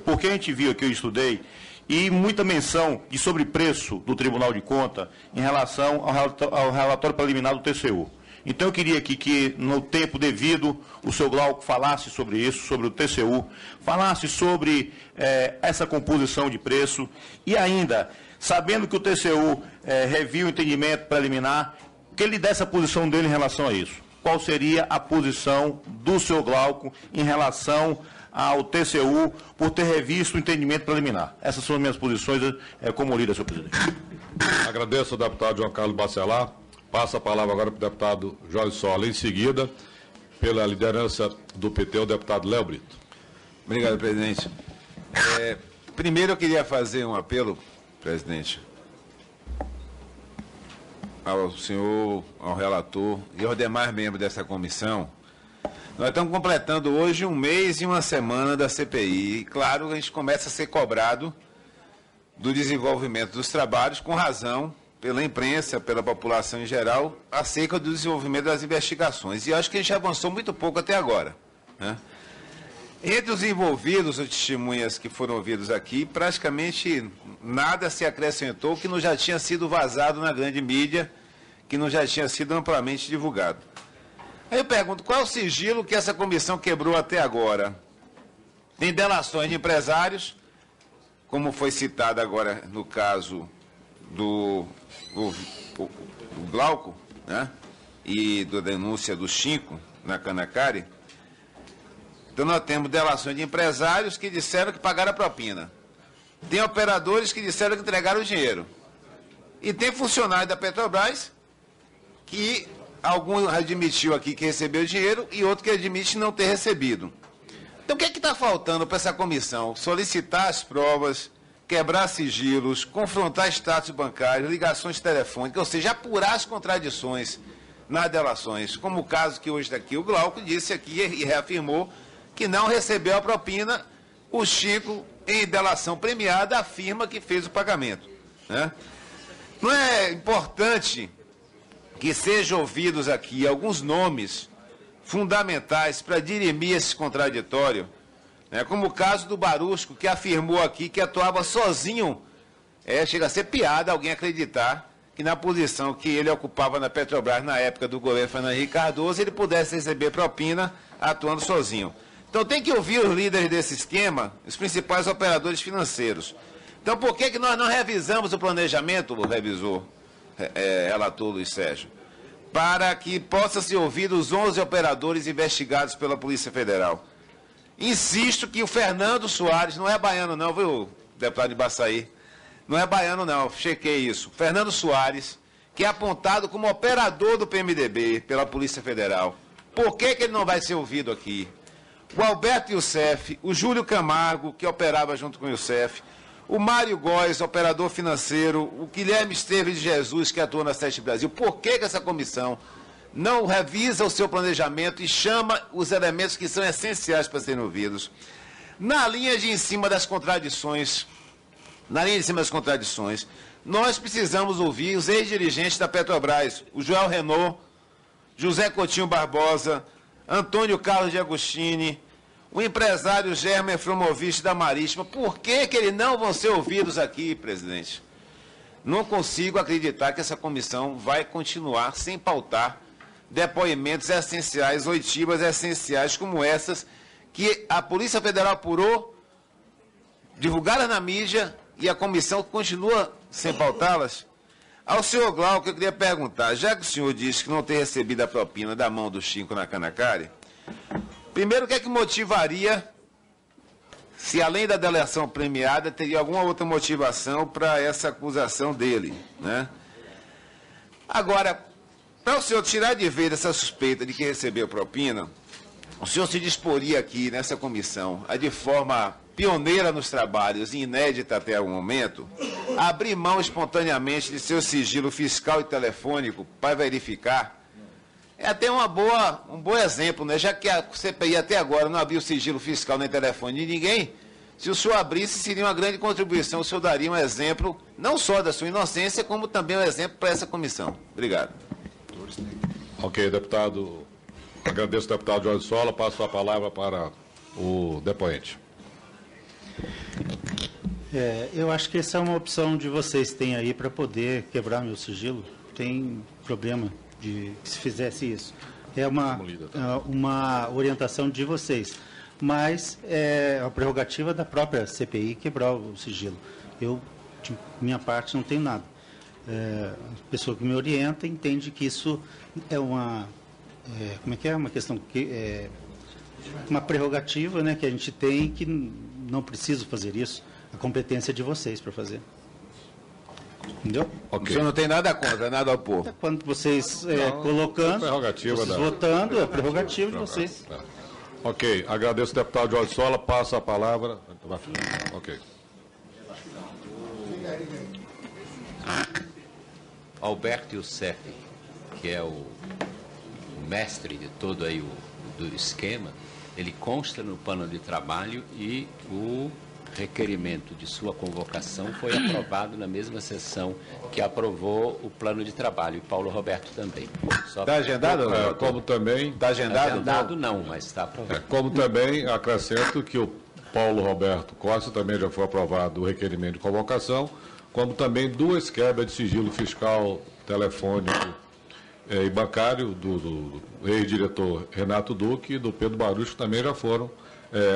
Porque a gente viu aqui, eu estudei, e muita menção de sobrepreço do Tribunal de Contas em relação ao relatório preliminar do TCU. Então eu queria aqui que, no tempo devido, o senhor Glauco falasse sobre isso, sobre o TCU, falasse sobre essa composição de preço e ainda, sabendo que o TCU reviu o entendimento preliminar, que ele desse a posição dele em relação a isso. Qual seria a posição do senhor Glauco em relação ao TCU por ter revisto o entendimento preliminar? Essas são as minhas posições como líder, senhor presidente. Agradeço ao deputado João Carlos Bacelar. Passo a palavra agora para o deputado Jorge Sola. Em seguida, pela liderança do PT, o deputado Léo Brito. Obrigado, presidente. Primeiro eu queria fazer um apelo, presidente, ao senhor, ao relator e aos demais membros dessa comissão. Nós estamos completando hoje 1 mês e 1 semana da CPI. E, claro, a gente começa a ser cobrado do desenvolvimento dos trabalhos, com razão, pela imprensa, pela população em geral, acerca do desenvolvimento das investigações. E acho que a gente avançou muito pouco até agora, né? Entre os envolvidos, as testemunhas que foram ouvidas aqui, praticamente nada se acrescentou que não já tinha sido vazado na grande mídia, que não já tinha sido amplamente divulgado. Aí eu pergunto, qual é o sigilo que essa comissão quebrou até agora? Tem delações de empresários, como foi citado agora no caso do Glauco, né? E da denúncia do Chinco na Canacari. Então nós temos delações de empresários que disseram que pagaram a propina. Tem operadores que disseram que entregaram o dinheiro. E tem funcionário da Petrobras que algum admitiu aqui que recebeu o dinheiro e outro que admite não ter recebido. Então o que é que está faltando para essa comissão? Solicitar as provas, quebrar sigilos, confrontar status bancários, ligações telefônicas, ou seja, apurar as contradições nas delações. Como o caso que hoje está aqui, o Glauco disse aqui e reafirmou que não recebeu a propina, o Chico, em delação premiada, afirma que fez o pagamento, né? Não é importante que sejam ouvidos aqui alguns nomes fundamentais para dirimir esse contraditório, né? Como o caso do Barusco, que afirmou aqui que atuava sozinho. Chega a ser piada alguém acreditar que na posição que ele ocupava na Petrobras na época do governo Fernando Henrique Cardoso, ele pudesse receber propina atuando sozinho. Então tem que ouvir os líderes desse esquema, os principais operadores financeiros. Então por que nós não revisamos o planejamento, o revisor, relator Luiz Sérgio? Para que possa ser ouvido os 11 operadores investigados pela Polícia Federal. Insisto que o Fernando Soares, não é baiano não, viu, deputado de Baçaí? Não é baiano não, chequei isso. Fernando Soares, que é apontado como operador do PMDB pela Polícia Federal. Por que ele não vai ser ouvido aqui? o Alberto Youssef, o Júlio Camargo, que operava junto com o Youssef, o Mário Góes, operador financeiro, o Guilherme Esteves de Jesus, que atua na Sete Brasil. Por que essa comissão não revisa o seu planejamento e chama os elementos que são essenciais para serem ouvidos? Na linha de em cima das contradições, nós precisamos ouvir os ex-dirigentes da Petrobras, o Joel Renault, José Coutinho Barbosa, Antônio Carlos de Agostini, o empresário Germer Fromovich da Marítima. Por que eles não vão ser ouvidos aqui, presidente? Não consigo acreditar que essa comissão vai continuar sem pautar depoimentos essenciais, oitivas essenciais como essas, que a Polícia Federal apurou, divulgadas na mídia, e a comissão continua sem pautá-las. Ao senhor Glauco, eu queria perguntar, já que o senhor disse que não tem recebido a propina da mão do Chico na Canacari, primeiro, o que é que motivaria, se além da delação premiada, teria alguma outra motivação para essa acusação dele, né? Agora, para o senhor tirar de vez essa suspeita de que recebeu propina, o senhor se disporia aqui, nessa comissão, a de forma pioneira nos trabalhos e inédita até o momento, abrir mão espontaneamente de seu sigilo fiscal e telefônico para verificar? É até um bom exemplo, né? Já que a CPI até agora não abriu sigilo fiscal nem telefone de ninguém, se o senhor abrisse, seria uma grande contribuição. O senhor daria um exemplo, não só da sua inocência, como também um exemplo para essa comissão. Obrigado. Ok, deputado. Agradeço ao deputado Jorge Sola. Passo a palavra para o depoente. Eu acho que essa é uma opção de vocês têm aí para poder quebrar meu sigilo. Tem problema de que se fizesse isso. É uma orientação de vocês. Mas é a prerrogativa da própria CPI quebrar o sigilo. Eu, de minha parte, não tenho nada. A pessoa que me orienta entende que isso é uma questão que uma prerrogativa, né, que a gente tem, que não preciso fazer isso. A competência é de vocês para fazer. Entendeu? Okay. O senhor não tem nada contra, nada a opor. Quando vocês colocando, vocês votando, é prerrogativa de vocês. Ok, agradeço ao deputado Jorge Sola. Passo a palavra. Ok. Alberto Youssef, que é o mestre de todo aí do esquema, ele consta no plano de trabalho e o requerimento de sua convocação foi aprovado na mesma sessão que aprovou o plano de trabalho, e Paulo Roberto também. Está agendado? Como também... Está agendado? Agendado não, mas está aprovado. Como também acrescento que o Paulo Roberto Costa também já foi aprovado o requerimento de convocação, como também 2 quebras de sigilo fiscal, telefônico e bancário do ex-diretor Renato Duque e do Pedro Baruch, que também já foram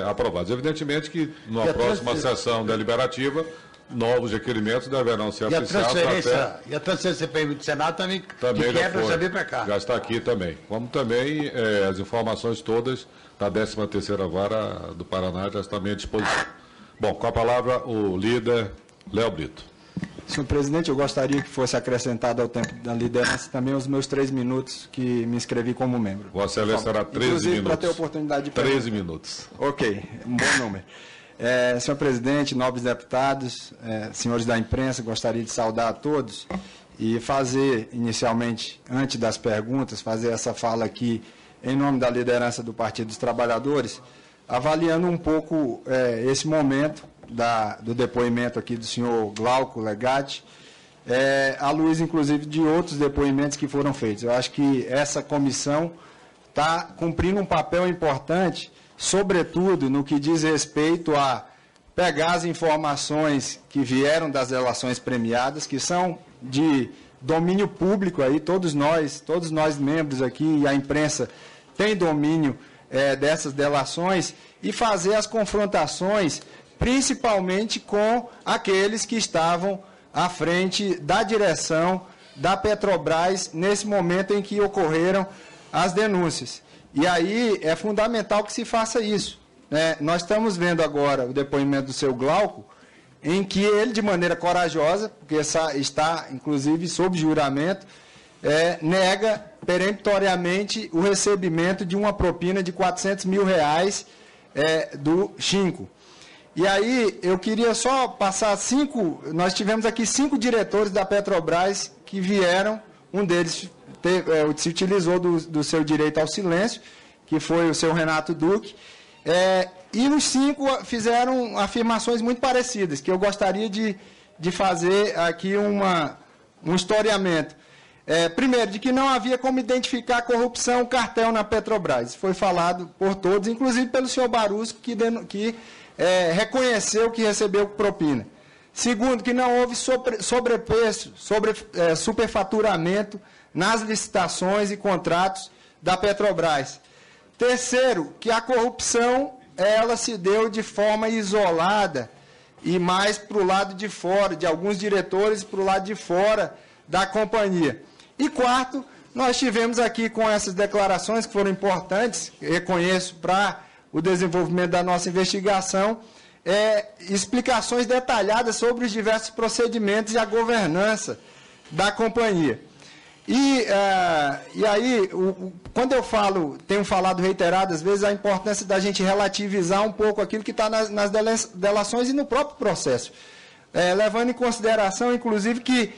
aprovados. Evidentemente que na próxima sessão deliberativa, novos requerimentos deverão ser apreciados. E a transferência CPI do Senado também que quebra já veio para cá. Já está aqui também. Como também as informações todas da 13ª Vara do Paraná já estão à minha disposição. Bom, com a palavra o líder Léo Brito. Senhor presidente, eu gostaria que fosse acrescentado ao tempo da liderança também os meus 3 minutos que me inscrevi como membro. Vossa Excelência terá 13 minutos. Inclusive para ter a oportunidade de 13 minutos. Ok, um bom número. Senhor presidente, nobres deputados, senhores da imprensa, gostaria de saudar a todos e fazer, inicialmente, antes das perguntas, fazer essa fala aqui em nome da liderança do Partido dos Trabalhadores, avaliando um pouco esse momento do depoimento aqui do senhor Glauco Legatti, à luz, inclusive, de outros depoimentos que foram feitos. Eu acho que essa comissão está cumprindo um papel importante, sobretudo no que diz respeito a pegar as informações que vieram das delações premiadas, que são de domínio público, aí, todos nós membros aqui e a imprensa tem domínio dessas delações, e fazer as confrontações principalmente com aqueles que estavam à frente da direção da Petrobras nesse momento em que ocorreram as denúncias. E aí é fundamental que se faça isso, né? Nós estamos vendo agora o depoimento do seu Glauco, em que ele, de maneira corajosa, porque está, inclusive, sob juramento, nega peremptoriamente o recebimento de uma propina de R$400 mil do Xinco. E aí, eu queria só passar nós tivemos aqui 5 diretores da Petrobras que vieram, um deles se utilizou do seu direito ao silêncio, que foi o seu Renato Duque, e os 5 fizeram afirmações muito parecidas, que eu gostaria de fazer aqui um historiamento. Primeiro, de que não havia como identificar corrupção, cartel na Petrobras. Isso foi falado por todos, inclusive pelo senhor Barusco, que reconheceu que recebeu propina. Segundo, que não houve sobrepreço, superfaturamento nas licitações e contratos da Petrobras. Terceiro, que a corrupção ela se deu de forma isolada e mais para o lado de fora, de alguns diretores para o lado de fora da companhia. E quarto, nós tivemos aqui com essas declarações que foram importantes, reconheço, para o desenvolvimento da nossa investigação, explicações detalhadas sobre os diversos procedimentos e a governança da companhia. E aí, quando eu tenho falado reiteradas vezes, a importância da gente relativizar um pouco aquilo que está nas delações e no próprio processo. Levando em consideração, inclusive, que,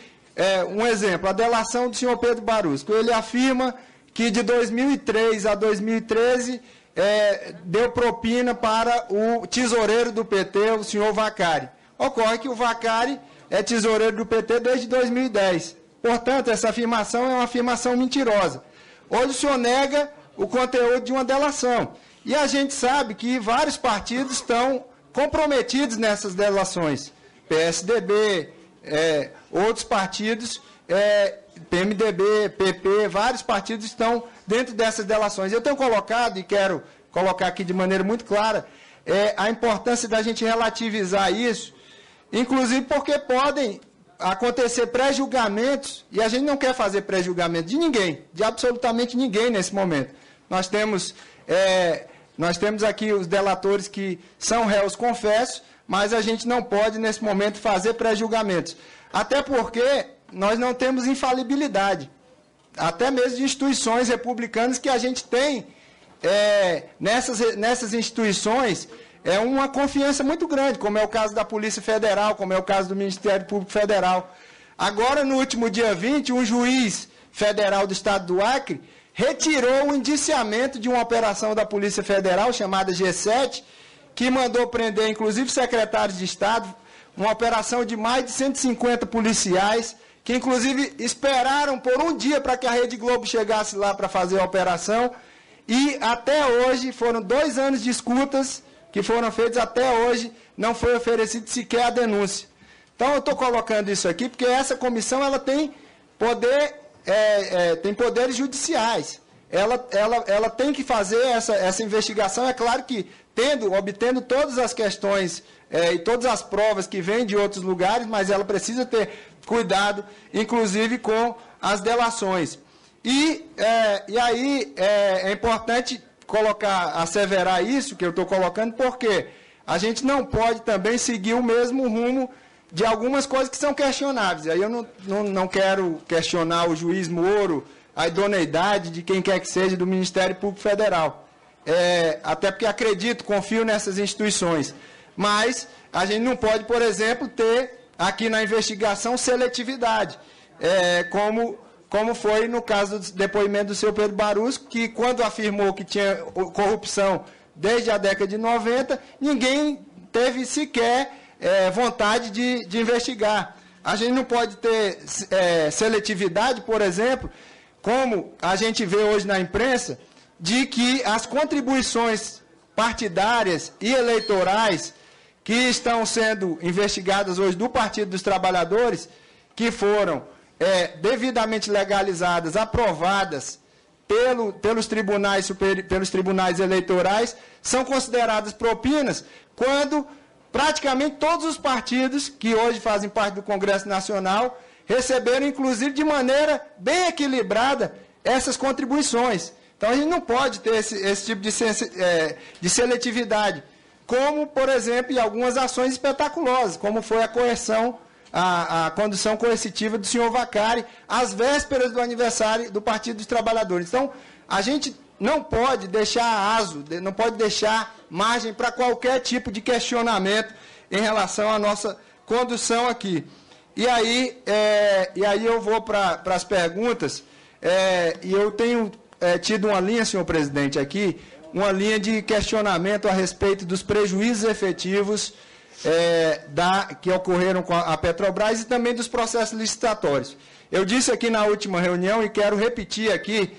um exemplo, a delação do senhor Pedro Barusco, ele afirma que de 2003 a 2013 deu propina para o tesoureiro do PT, o senhor Vacari. Ocorre que o Vacari é tesoureiro do PT desde 2010. Portanto, essa afirmação é uma afirmação mentirosa. Hoje o senhor nega o conteúdo de uma delação. E a gente sabe que vários partidos estão comprometidos nessas delações. PSDB, outros partidos, PMDB, PP, vários partidos estão dentro dessas delações. Eu tenho colocado, e quero colocar aqui de maneira muito clara, a importância da gente relativizar isso, inclusive porque podem acontecer pré-julgamentos, e a gente não quer fazer pré-julgamento de ninguém, de absolutamente ninguém nesse momento. Nós temos aqui os delatores que são réus confessos, mas a gente não pode, nesse momento, fazer pré-julgamentos. Até porque nós não temos infalibilidade, até mesmo de instituições republicanas que a gente tem nessas instituições uma confiança muito grande, como é o caso da Polícia Federal, como é o caso do Ministério Público Federal. Agora, no último dia 20, um juiz federal do estado do Acre retirou o indiciamento de uma operação da Polícia Federal, chamada G7, que mandou prender, inclusive, secretários de Estado, uma operação de mais de 150 policiais, que, inclusive, esperaram por um dia para que a Rede Globo chegasse lá para fazer a operação, e até hoje, foram 2 anos de escutas que foram feitos, até hoje não foi oferecido sequer a denúncia. Então, eu estou colocando isso aqui porque essa comissão ela tem poderes judiciais. Ela tem que fazer essa investigação. É claro que obtendo todas as questões e todas as provas que vêm de outros lugares, mas ela precisa ter cuidado, inclusive com as delações. E aí é importante asseverar isso que eu estou colocando, porque a gente não pode também seguir o mesmo rumo de algumas coisas que são questionáveis. Aí eu não quero questionar o juiz Moro, a idoneidade de quem quer que seja do Ministério Público Federal. Até porque confio nessas instituições. Mas a gente não pode, por exemplo, ter aqui na investigação seletividade, como foi no caso do depoimento do senhor Pedro Barusco, que quando afirmou que tinha corrupção desde a década de 90, ninguém teve sequer vontade de investigar. A gente não pode ter seletividade, por exemplo, como a gente vê hoje na imprensa, de que as contribuições partidárias e eleitorais que estão sendo investigadas hoje do Partido dos Trabalhadores, que foram devidamente legalizadas, aprovadas pelos tribunais eleitorais, são consideradas propinas, quando praticamente todos os partidos que hoje fazem parte do Congresso Nacional receberam, inclusive, de maneira bem equilibrada, essas contribuições. Então, a gente não pode ter esse tipo de seletividade, como, por exemplo, em algumas ações espetaculosas, como foi a coerção, a condução coercitiva do senhor Vacari, às vésperas do aniversário do Partido dos Trabalhadores. Então, a gente não pode deixar aso, não pode deixar margem para qualquer tipo de questionamento em relação à nossa condução aqui. E aí eu vou para as perguntas, e eu tenho tido uma linha, senhor presidente, aqui, uma linha de questionamento a respeito dos prejuízos efetivos que ocorreram com a Petrobras e também dos processos licitatórios. Eu disse aqui na última reunião e quero repetir aqui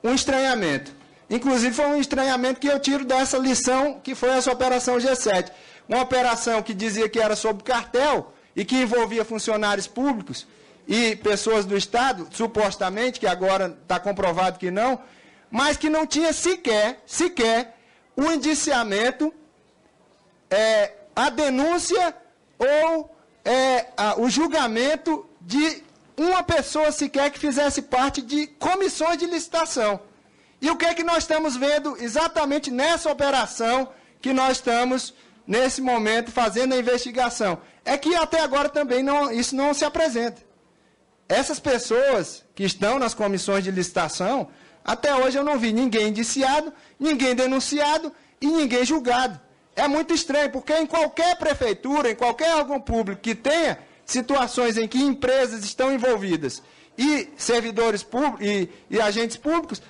um estranhamento. Inclusive foi um estranhamento que eu tiro dessa lição que foi essa Operação G7. Uma operação que dizia que era sob cartel e que envolvia funcionários públicos e pessoas do Estado, supostamente, que agora está comprovado que não, mas que não tinha sequer o indiciamento, a denúncia ou o julgamento de uma pessoa sequer que fizesse parte de comissões de licitação. E o que é que nós estamos vendo exatamente nessa operação que nós estamos, nesse momento, fazendo a investigação? É que até agora também isso não se apresenta. Essas pessoas que estão nas comissões de licitação, até hoje eu não vi ninguém indiciado, ninguém denunciado e ninguém julgado. É muito estranho, porque em qualquer prefeitura, em qualquer órgão público que tenha situações em que empresas estão envolvidas e servidores públicos e agentes públicos,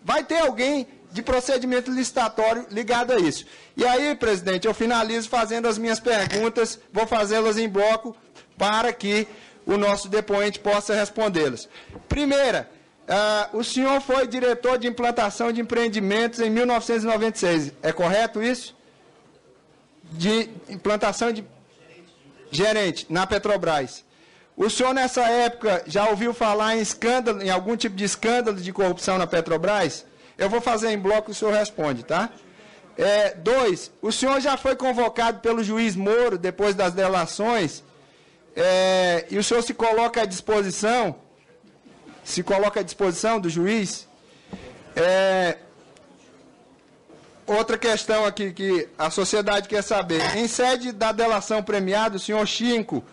vai ter alguém de procedimento licitatório ligado a isso. E aí, presidente, eu finalizo fazendo as minhas perguntas, vou fazê-las em bloco para que o nosso depoente possa respondê-las. Primeira, o senhor foi diretor de implantação de empreendimentos em 1996, é correto isso? De implantação de gerente na Petrobras. O senhor, nessa época, já ouviu falar em escândalo, em algum tipo de escândalo de corrupção na Petrobras? Eu vou fazer em bloco e o senhor responde, tá? 2, o senhor já foi convocado pelo juiz Moro, depois das delações, e o senhor se coloca à disposição do juiz? Outra questão aqui que a sociedade quer saber. Em sede da delação premiada, o senhor Chinco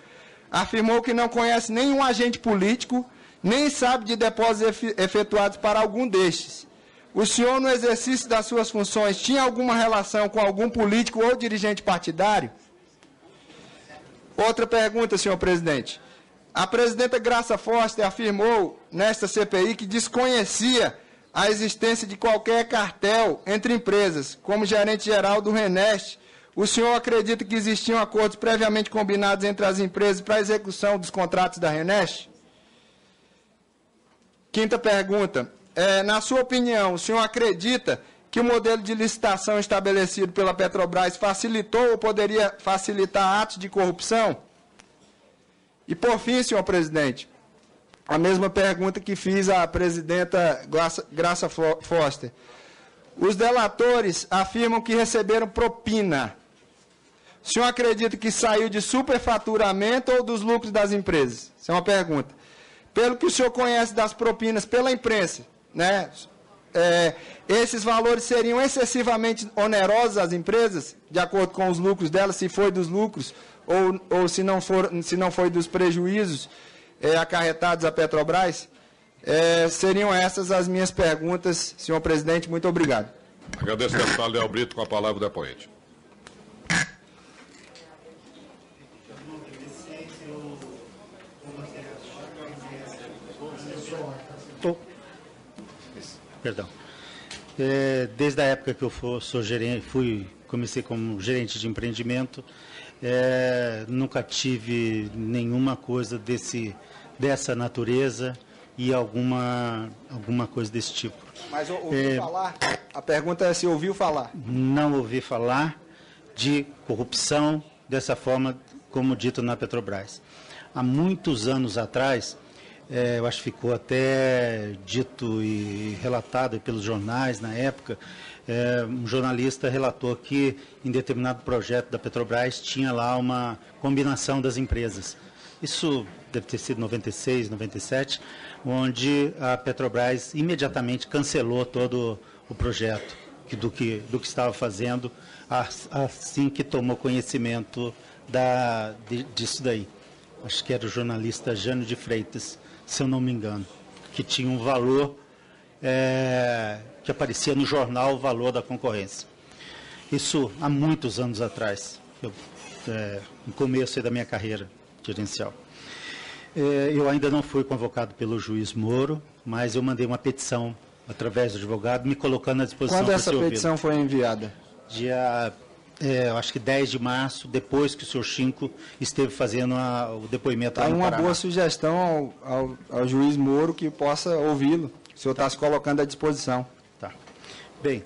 afirmou que não conhece nenhum agente político, nem sabe de depósitos efetuados para algum destes. O senhor, no exercício das suas funções, tinha alguma relação com algum político ou dirigente partidário? Outra pergunta, senhor presidente. A presidenta Graça Foster afirmou nesta CPI que desconhecia a existência de qualquer cartel entre empresas. Como gerente-geral do RENEST, o senhor acredita que existiam acordos previamente combinados entre as empresas para a execução dos contratos da RENEST? Quinta pergunta. Na sua opinião, o senhor acredita que o modelo de licitação estabelecido pela Petrobras facilitou ou poderia facilitar atos de corrupção? E, por fim, senhor presidente, a mesma pergunta que fiz à presidenta Graça Foster. Os delatores afirmam que receberam propina. O senhor acredita que saiu de superfaturamento ou dos lucros das empresas? Essa é uma pergunta. Pelo que o senhor conhece das propinas pela imprensa, né? Esses valores seriam excessivamente onerosos às empresas, de acordo com os lucros delas, se foi dos lucros ou se não foi dos prejuízos acarretados à Petrobras? Seriam essas as minhas perguntas, senhor presidente. Muito obrigado. Agradeço, deputado Léo Brito, com a palavra o depoente. Perdão. Desde a época que eu sou gerente, comecei como gerente de empreendimento, nunca tive nenhuma coisa dessa natureza e alguma coisa desse tipo. Mas ouviu falar? A pergunta é se ouviu falar. Não ouvi falar de corrupção dessa forma, como dito na Petrobras. Há muitos anos atrás, eu acho que ficou até dito e relatado pelos jornais na época, um jornalista relatou que em determinado projeto da Petrobras tinha lá uma combinação das empresas. Isso deve ter sido 96, 97, onde a Petrobras imediatamente cancelou todo o projeto do que estava fazendo assim que tomou conhecimento disso daí. Acho que era o jornalista Jânio de Freitas, se eu não me engano, que tinha um valor que aparecia no jornal O Valor da Concorrência. Isso há muitos anos atrás, no começo da minha carreira gerencial. Eu ainda não fui convocado pelo juiz Moro, mas eu mandei uma petição através do advogado, me colocando à disposição. Quando essa petição foi enviada? Eu acho que 10 de março, depois que o senhor Chinco esteve fazendo o depoimento lá no Paraná. Paraná. Boa sugestão ao juiz Moro que possa ouvi-lo. O senhor está se colocando à disposição. Tá. Bem,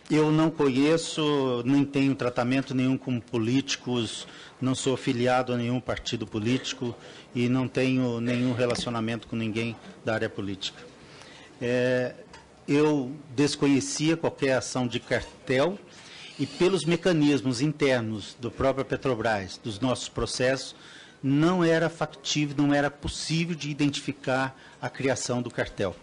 eu não conheço, nem tenho tratamento nenhum com políticos, não sou afiliado a nenhum partido político e não tenho nenhum relacionamento com ninguém da área política. Eu desconhecia qualquer ação de cartel e pelos mecanismos internos do próprio Petrobras, dos nossos processos, não era factível, não era possível de identificar a criação do cartel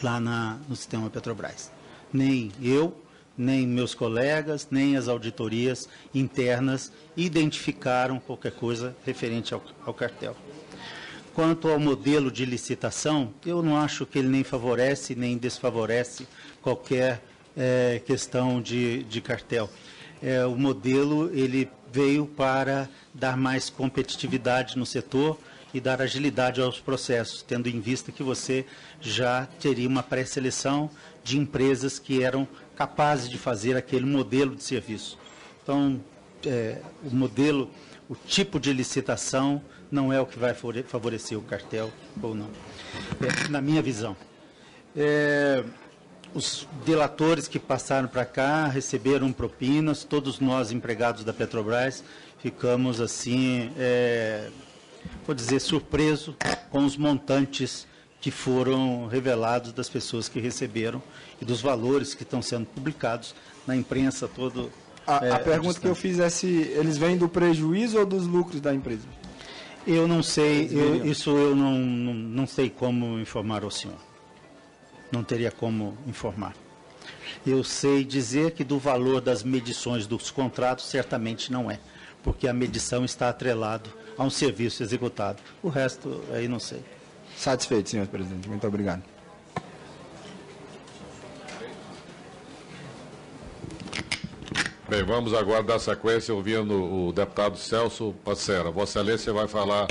lá no sistema Petrobras. Nem eu, nem meus colegas, nem as auditorias internas identificaram qualquer coisa referente ao cartel. Quanto ao modelo de licitação, eu não acho que ele nem favorece nem desfavorece qualquer questão de cartel. O modelo ele veio para dar mais competitividade no setor e dar agilidade aos processos, tendo em vista que você já teria uma pré-seleção de empresas que eram capazes de fazer aquele modelo de serviço. Então, o tipo de licitação não é o que vai favorecer o cartel ou não, na minha visão. Os delatores que passaram para cá receberam propinas, todos nós empregados da Petrobras ficamos assim, vou dizer, surpresos com os montantes que foram revelados das pessoas que receberam e dos valores que estão sendo publicados na imprensa todo. A pergunta que eu fiz é se eles vêm do prejuízo ou dos lucros da empresa? Eu não sei, eu não sei como informar ao senhor. Não teria como informar. Eu sei dizer que do valor das medições dos contratos, certamente não é, porque a medição está atrelado a um serviço executado. O resto, aí não sei. Satisfeito, senhor presidente. Muito obrigado. Bem, vamos agora dar sequência ouvindo o deputado Celso Passera. Vossa Excelência vai falar,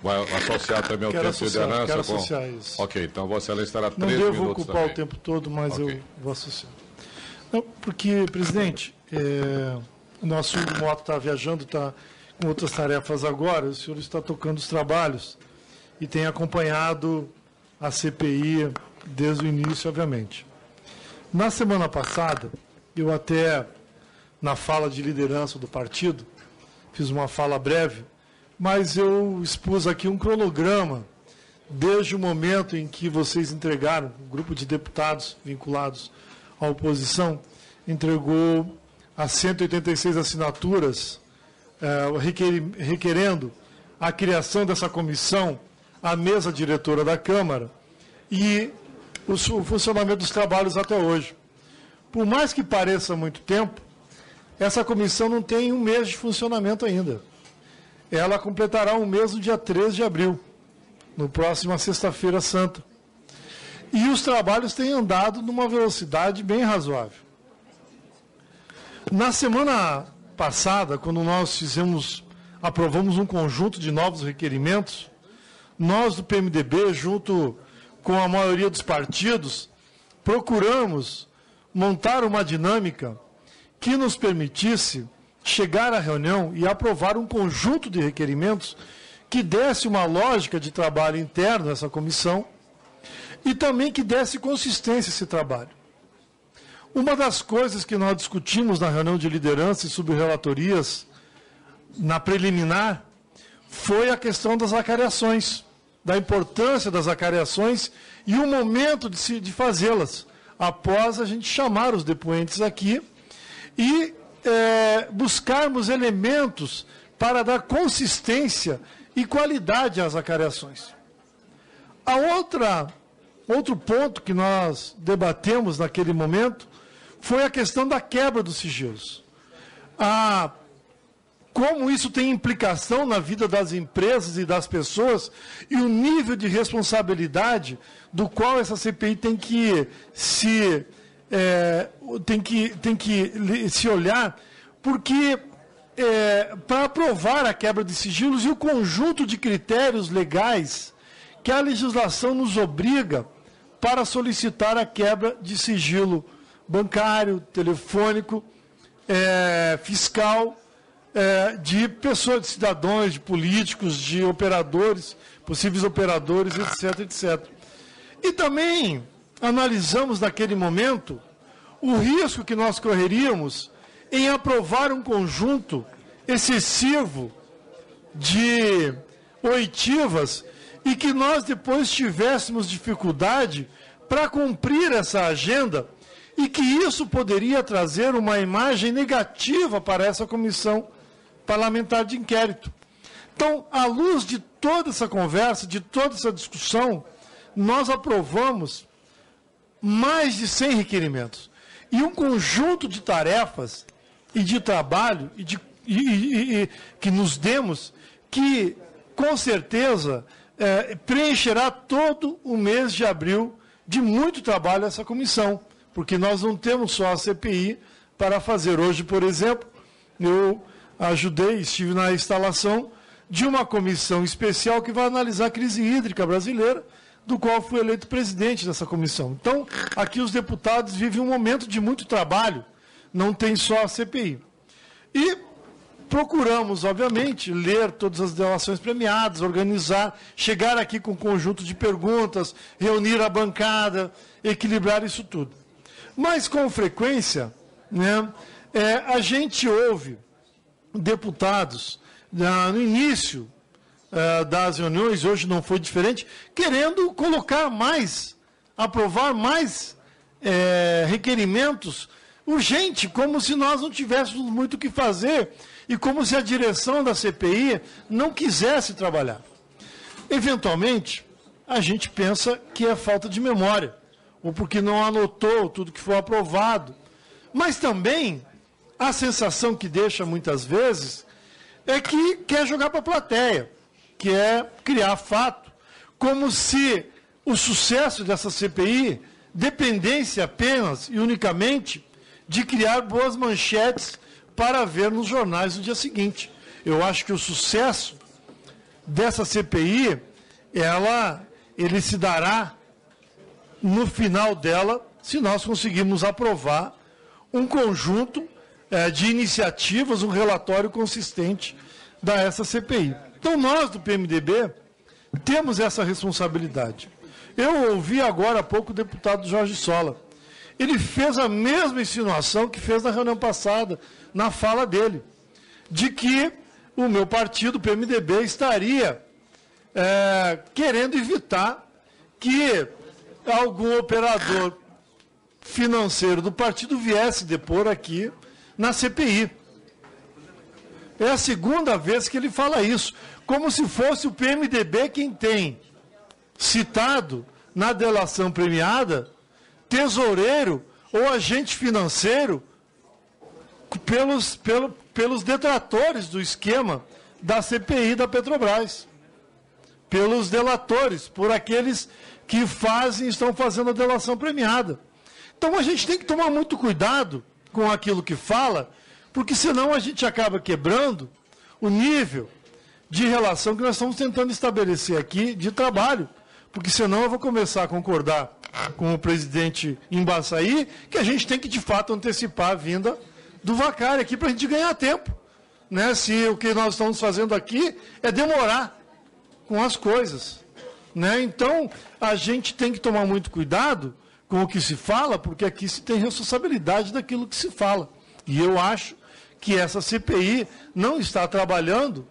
vai associar também ao tempo de liderança? Quero associar isso. Ok, então Vossa Excelência estará 3 minutos. minutos Não devo ocupar também. o tempo todo, mas okay. Eu vou associar. Não, porque, presidente, o nosso moto está viajando, está com outras tarefas agora, o senhor está tocando os trabalhos e tem acompanhado a CPI desde o início, obviamente. Na semana passada, eu até, na fala de liderança do partido, fiz uma fala breve, mas eu expus aqui um cronograma desde o momento em que vocês entregaram, o grupo de deputados vinculados à oposição, entregou as 186 assinaturas requerendo a criação dessa comissão à mesa diretora da Câmara e o funcionamento dos trabalhos até hoje. Por mais que pareça muito tempo, essa comissão não tem um mês de funcionamento ainda. Ela completará um mês no dia 13 de abril, no próximo Sexta-feira Santa. E os trabalhos têm andado numa velocidade bem razoável. Na semana passada, quando nós aprovamos um conjunto de novos requerimentos, nós do PMDB, junto com a maioria dos partidos, procuramos montar uma dinâmica que nos permitisse chegar à reunião e aprovar um conjunto de requerimentos que desse uma lógica de trabalho interno nessa comissão e também que desse consistência a esse trabalho. Uma das coisas que nós discutimos na reunião de liderança e subrelatorias, na preliminar, foi a questão das acariações, da importância das acariações e o momento de fazê-las, após a gente chamar os depoentes aqui e buscarmos elementos para dar consistência e qualidade às acariações. Outro ponto que nós debatemos naquele momento foi a questão da quebra dos sigilos. como isso tem implicação na vida das empresas e das pessoas e o nível de responsabilidade do qual essa CPI tem que se olhar, porque para aprovar a quebra de sigilos e o conjunto de critérios legais que a legislação nos obriga para solicitar a quebra de sigilo bancário, telefônico, fiscal, de pessoas, de cidadãos, de políticos, de operadores, possíveis operadores, etc, etc. E também analisamos naquele momento o risco que nós correríamos em aprovar um conjunto excessivo de oitivas e que nós depois tivéssemos dificuldade para cumprir essa agenda e que isso poderia trazer uma imagem negativa para essa comissão parlamentar de inquérito. Então, à luz de toda essa conversa, de toda essa discussão, nós aprovamos mais de 100 requerimentos e um conjunto de tarefas e de trabalho que nos demos que, com certeza, preencherá todo o mês de abril de muito trabalho essa comissão, porque nós não temos só a CPI para fazer. Hoje, por exemplo, eu estive na instalação de uma comissão especial que vai analisar a crise hídrica brasileira, do qual fui eleito presidente dessa comissão. Então, aqui os deputados vivem um momento de muito trabalho, não tem só a CPI. E procuramos, obviamente, ler todas as delações premiadas, organizar, chegar aqui com um conjunto de perguntas, reunir a bancada, equilibrar isso tudo. Mas, com frequência, né, a gente ouve deputados, no início das reuniões, hoje não foi diferente, querendo colocar mais, aprovar mais requerimentos urgentes, como se nós não tivéssemos muito o que fazer e como se a direção da CPI não quisesse trabalhar. Eventualmente, a gente pensa que é falta de memória, ou porque não anotou tudo que foi aprovado. Mas também, a sensação que deixa muitas vezes é que quer jogar para a plateia, que é criar fato, como se o sucesso dessa CPI dependesse apenas e unicamente de criar boas manchetes para ver nos jornais no dia seguinte. Eu acho que o sucesso dessa CPI, ele se dará no final dela, se nós conseguirmos aprovar um conjunto de iniciativas, um relatório consistente essa CPI. Então, nós do PMDB temos essa responsabilidade. Eu ouvi agora há pouco o deputado Jorge Sola. Ele fez a mesma insinuação que fez na reunião passada, na fala dele, de que o meu partido, o PMDB, estaria querendo evitar que algum operador financeiro do partido viesse depor aqui na CPI. É a segunda vez que ele fala isso, como se fosse o PMDB quem tem citado na delação premiada tesoureiro ou agente financeiro pelos detratores do esquema da CPI da Petrobras, pelos delatores, por aqueles que estão fazendo a delação premiada. Então a gente tem que tomar muito cuidado com aquilo que fala, porque senão a gente acaba quebrando o nível de relação que nós estamos tentando estabelecer aqui de trabalho, porque senão eu vou começar a concordar com o presidente Embaçaí que a gente tem que, de fato, antecipar a vinda do Vacari aqui para a gente ganhar tempo. Né? Se o que nós estamos fazendo aqui é demorar com as coisas. Né? Então, a gente tem que tomar muito cuidado com o que se fala, porque aqui se tem responsabilidade daquilo que se fala. E eu acho que essa CPI não está trabalhando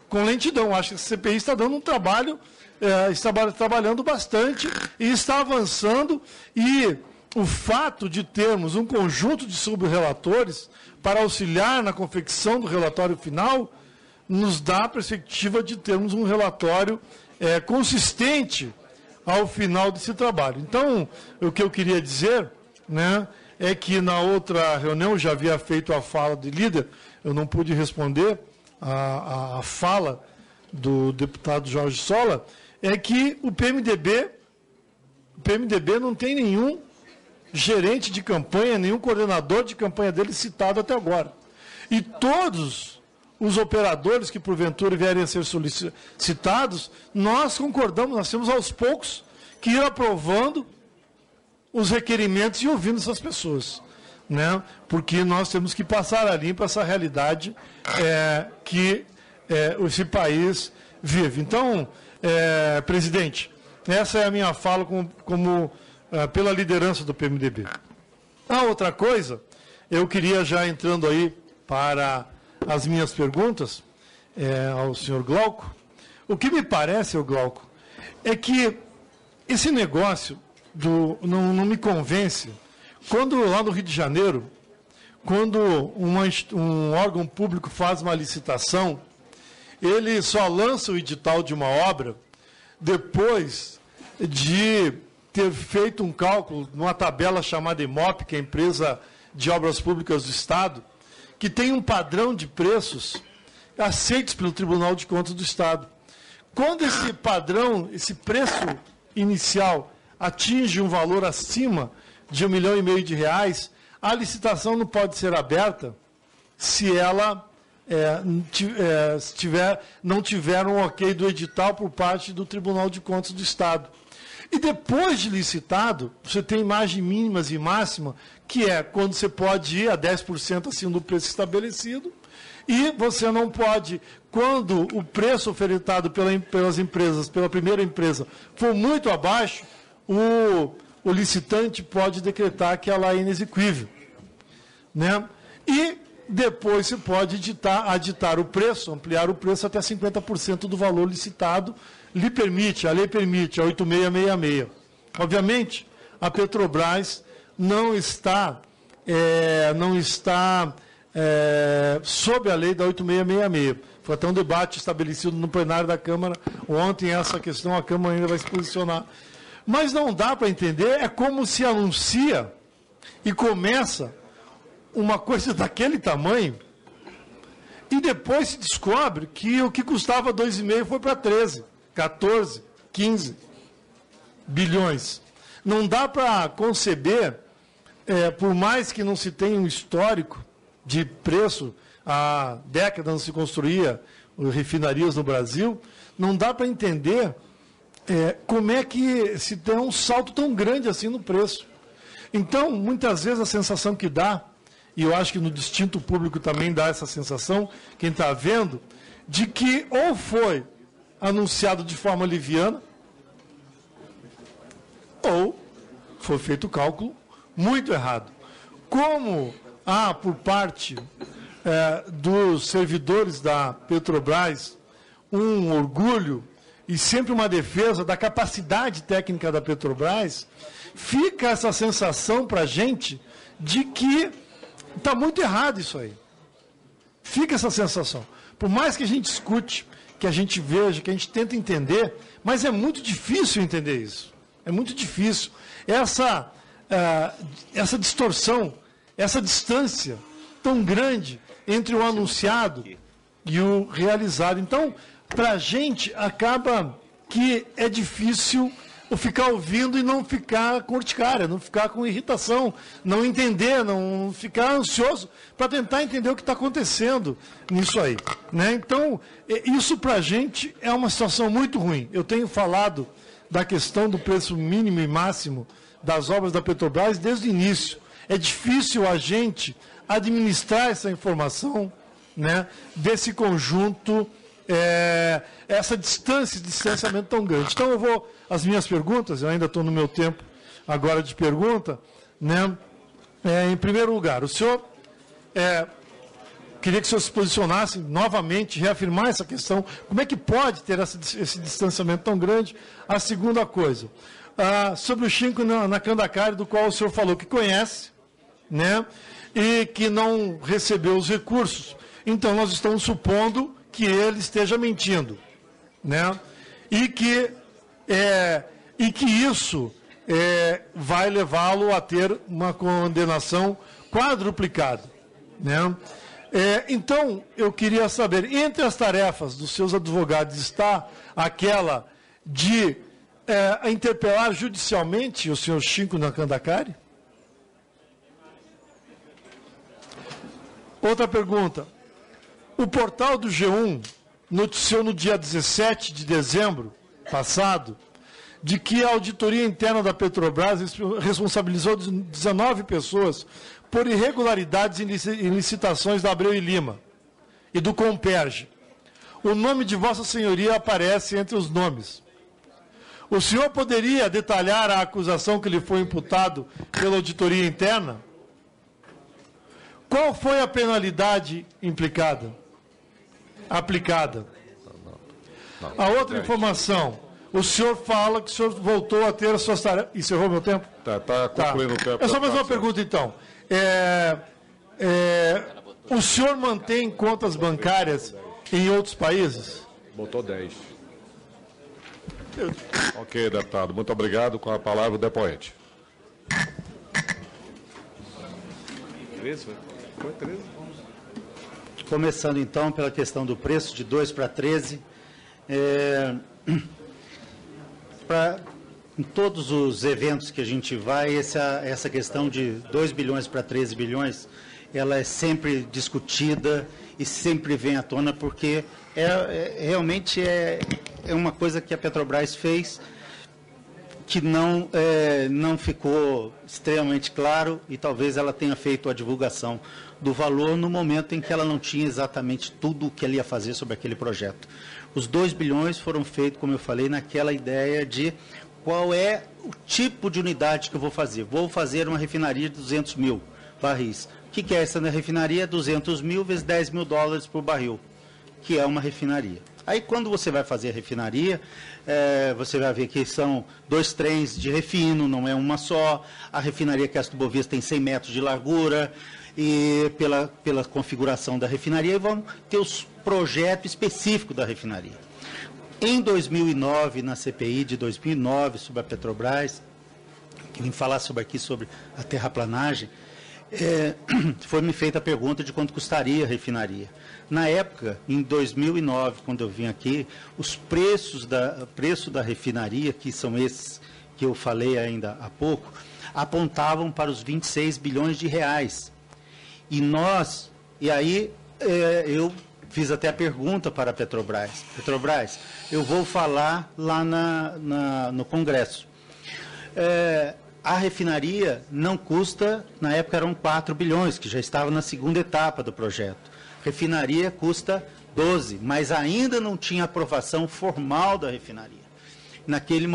com lentidão. Acho que essa CPI está dando um trabalho, está trabalhando bastante e está avançando. E o fato de termos um conjunto de subrelatores para auxiliar na confecção do relatório final nos dá a perspectiva de termos um relatório consistente ao final desse trabalho. Então, o que eu queria dizer, né, é que na outra reunião, eu já havia feito a fala de líder, eu não pude responder a fala do deputado Jorge Sola, é que o PMDB não tem nenhum gerente de campanha, nenhum coordenador de campanha dele citado até agora. E todos os operadores que porventura vierem a ser solicitados, nós concordamos, nós temos aos poucos que ir aprovando os requerimentos e ouvindo essas pessoas, né? Porque nós temos que passar a limpo essa realidade que esse país vive. Então, presidente, essa é a minha fala pela liderança do PMDB. A outra coisa, eu queria já entrando aí para as minhas perguntas ao senhor Glauco. O que me parece, Glauco, é que esse negócio não me convence. Quando lá no Rio de Janeiro, quando um órgão público faz uma licitação, ele só lança o edital de uma obra depois de ter feito um cálculo numa tabela chamada IMOP, que é a Empresa de Obras Públicas do Estado, que tem um padrão de preços aceitos pelo Tribunal de Contas do Estado. Quando esse padrão, esse preço inicial atinge um valor acima de R$1,5 milhão, a licitação não pode ser aberta se ela não tiver um ok do edital por parte do Tribunal de Contas do Estado. E depois de licitado, você tem margem mínimas e máxima, que é quando você pode ir a 10% acima do preço estabelecido, e você não pode, quando o preço ofertado pelas empresas, pela primeira empresa, for muito abaixo, o licitante pode decretar que ela é inexequível, né? E depois se pode aditar o preço, ampliar o preço até 50% do valor licitado, a lei permite, a 8666. Obviamente, a Petrobras não está sob a lei da 8666. Foi até um debate estabelecido no plenário da Câmara ontem, essa questão a Câmara ainda vai se posicionar. Mas não dá para entender, é como se anuncia e começa uma coisa daquele tamanho e depois se descobre que o que custava 2,5 foi para 13, 14, 15 bilhões. Não dá para conceber, por mais que não se tenha um histórico de preço, há décadas não se construía refinarias no Brasil, não dá para entender como é que se tem um salto tão grande assim no preço. Então, muitas vezes a sensação que dá, e eu acho que no distinto público também dá essa sensação, quem está vendo, de que ou foi anunciado de forma liviana, ou foi feito o cálculo muito errado. Como há por parte dos servidores da Petrobras um orgulho e sempre uma defesa da capacidade técnica da Petrobras, fica essa sensação para a gente de que está muito errado isso aí. Fica essa sensação. Por mais que a gente escute, que a gente veja, que a gente tenta entender, mas é muito difícil entender isso. É muito difícil. Essa distorção, essa distância tão grande entre o anunciado e o realizado. Então, para a gente, acaba que é difícil ficar ouvindo e não ficar com urticária, não ficar com irritação, não entender, não ficar ansioso para tentar entender o que está acontecendo nisso aí, né? Então, isso para a gente é uma situação muito ruim. Eu tenho falado da questão do preço mínimo e máximo das obras da Petrobras desde o início. É difícil a gente administrar essa informação, né, desse conjunto, essa distância, esse distanciamento tão grande. Então, eu vou às minhas perguntas, eu ainda estou no meu tempo agora de pergunta, né? Em primeiro lugar, o senhor, queria que o senhor se posicionasse novamente, reafirmar essa questão, como é que pode ter esse distanciamento tão grande? A segunda coisa, sobre o Chinco na Candacari, do qual o senhor falou que conhece, né? E que não recebeu os recursos. Então, nós estamos supondo que ele esteja mentindo, né? E que isso vai levá-lo a ter uma condenação quadruplicada, né? Então, eu queria saber, entre as tarefas dos seus advogados está aquela de interpelar judicialmente o senhor Chinco na Kandakari? Outra pergunta. O portal do G1 noticiou no dia 17 de dezembro passado de que a auditoria interna da Petrobras responsabilizou 19 pessoas por irregularidades em licitações da Abreu e Lima e do Comperge. O nome de Vossa Senhoria aparece entre os nomes. O senhor poderia detalhar a acusação que lhe foi imputado pela auditoria interna? Qual foi a penalidade aplicada? A outra informação, o senhor fala que o senhor voltou a ter as suas tarefas... Encerrou meu tempo? Está concluindo o tempo. É só mais uma pergunta, então. O senhor mantém contas bancárias em outros países? Botou 10. Ok, deputado. Muito obrigado. Com a palavra o depoente. 13? Foi 13? Começando, então, pela questão do preço, de 2 para 13. Em todos os eventos que a gente vai, essa questão de 2 bilhões para 13 bilhões, ela é sempre discutida e sempre vem à tona, porque realmente é uma coisa que a Petrobras fez que não ficou extremamente claro, e talvez ela tenha feito a divulgação do valor no momento em que ela não tinha exatamente tudo o que ela ia fazer sobre aquele projeto. Os 2 bilhões foram feitos, como eu falei, naquela ideia de qual é o tipo de unidade que eu vou fazer. Vou fazer uma refinaria de 200 mil barris. O que é essa refinaria? 200 mil vezes 10 mil dólares por barril, que é uma refinaria. Aí, quando você vai fazer a refinaria, você vai ver que são 2 trens de refino, não é uma só. A refinaria Castro Bovista tem 100 metros de largura, e pela configuração da refinaria, vamos ter os projetos específicos da refinaria. Em 2009, na CPI de 2009, sobre a Petrobras, que vim falar sobre a terraplanagem, foi-me feita a pergunta de quanto custaria a refinaria. Na época, em 2009, quando eu vim aqui, os preço da refinaria, que são esses que eu falei ainda há pouco, apontavam para os 26 bilhões de reais. E aí eu fiz até a pergunta para a Petrobras. Petrobras, eu vou falar lá no Congresso. A refinaria não custa, na época eram 4 bilhões, que já estava na segunda etapa do projeto. Refinaria custa 12, mas ainda não tinha aprovação formal da refinaria. Naquele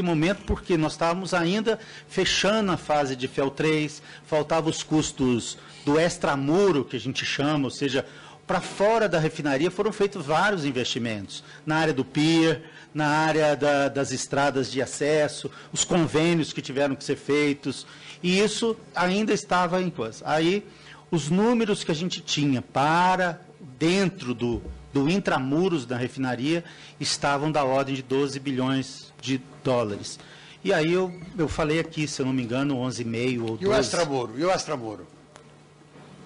momento, porque nós estávamos ainda fechando a fase de FEL 3, faltavam os custos do extramuro, que a gente chama, ou seja, para fora da refinaria foram feitos vários investimentos, na área do pier, na área das estradas de acesso, os convênios que tiveram que ser feitos, e isso ainda estava em coisa. Aí, os números que a gente tinha para dentro do intramuros da refinaria estavam da ordem de 12 bilhões de dólares. E aí eu falei aqui, se eu não me engano, 11,5 ou 12. E o extramuro?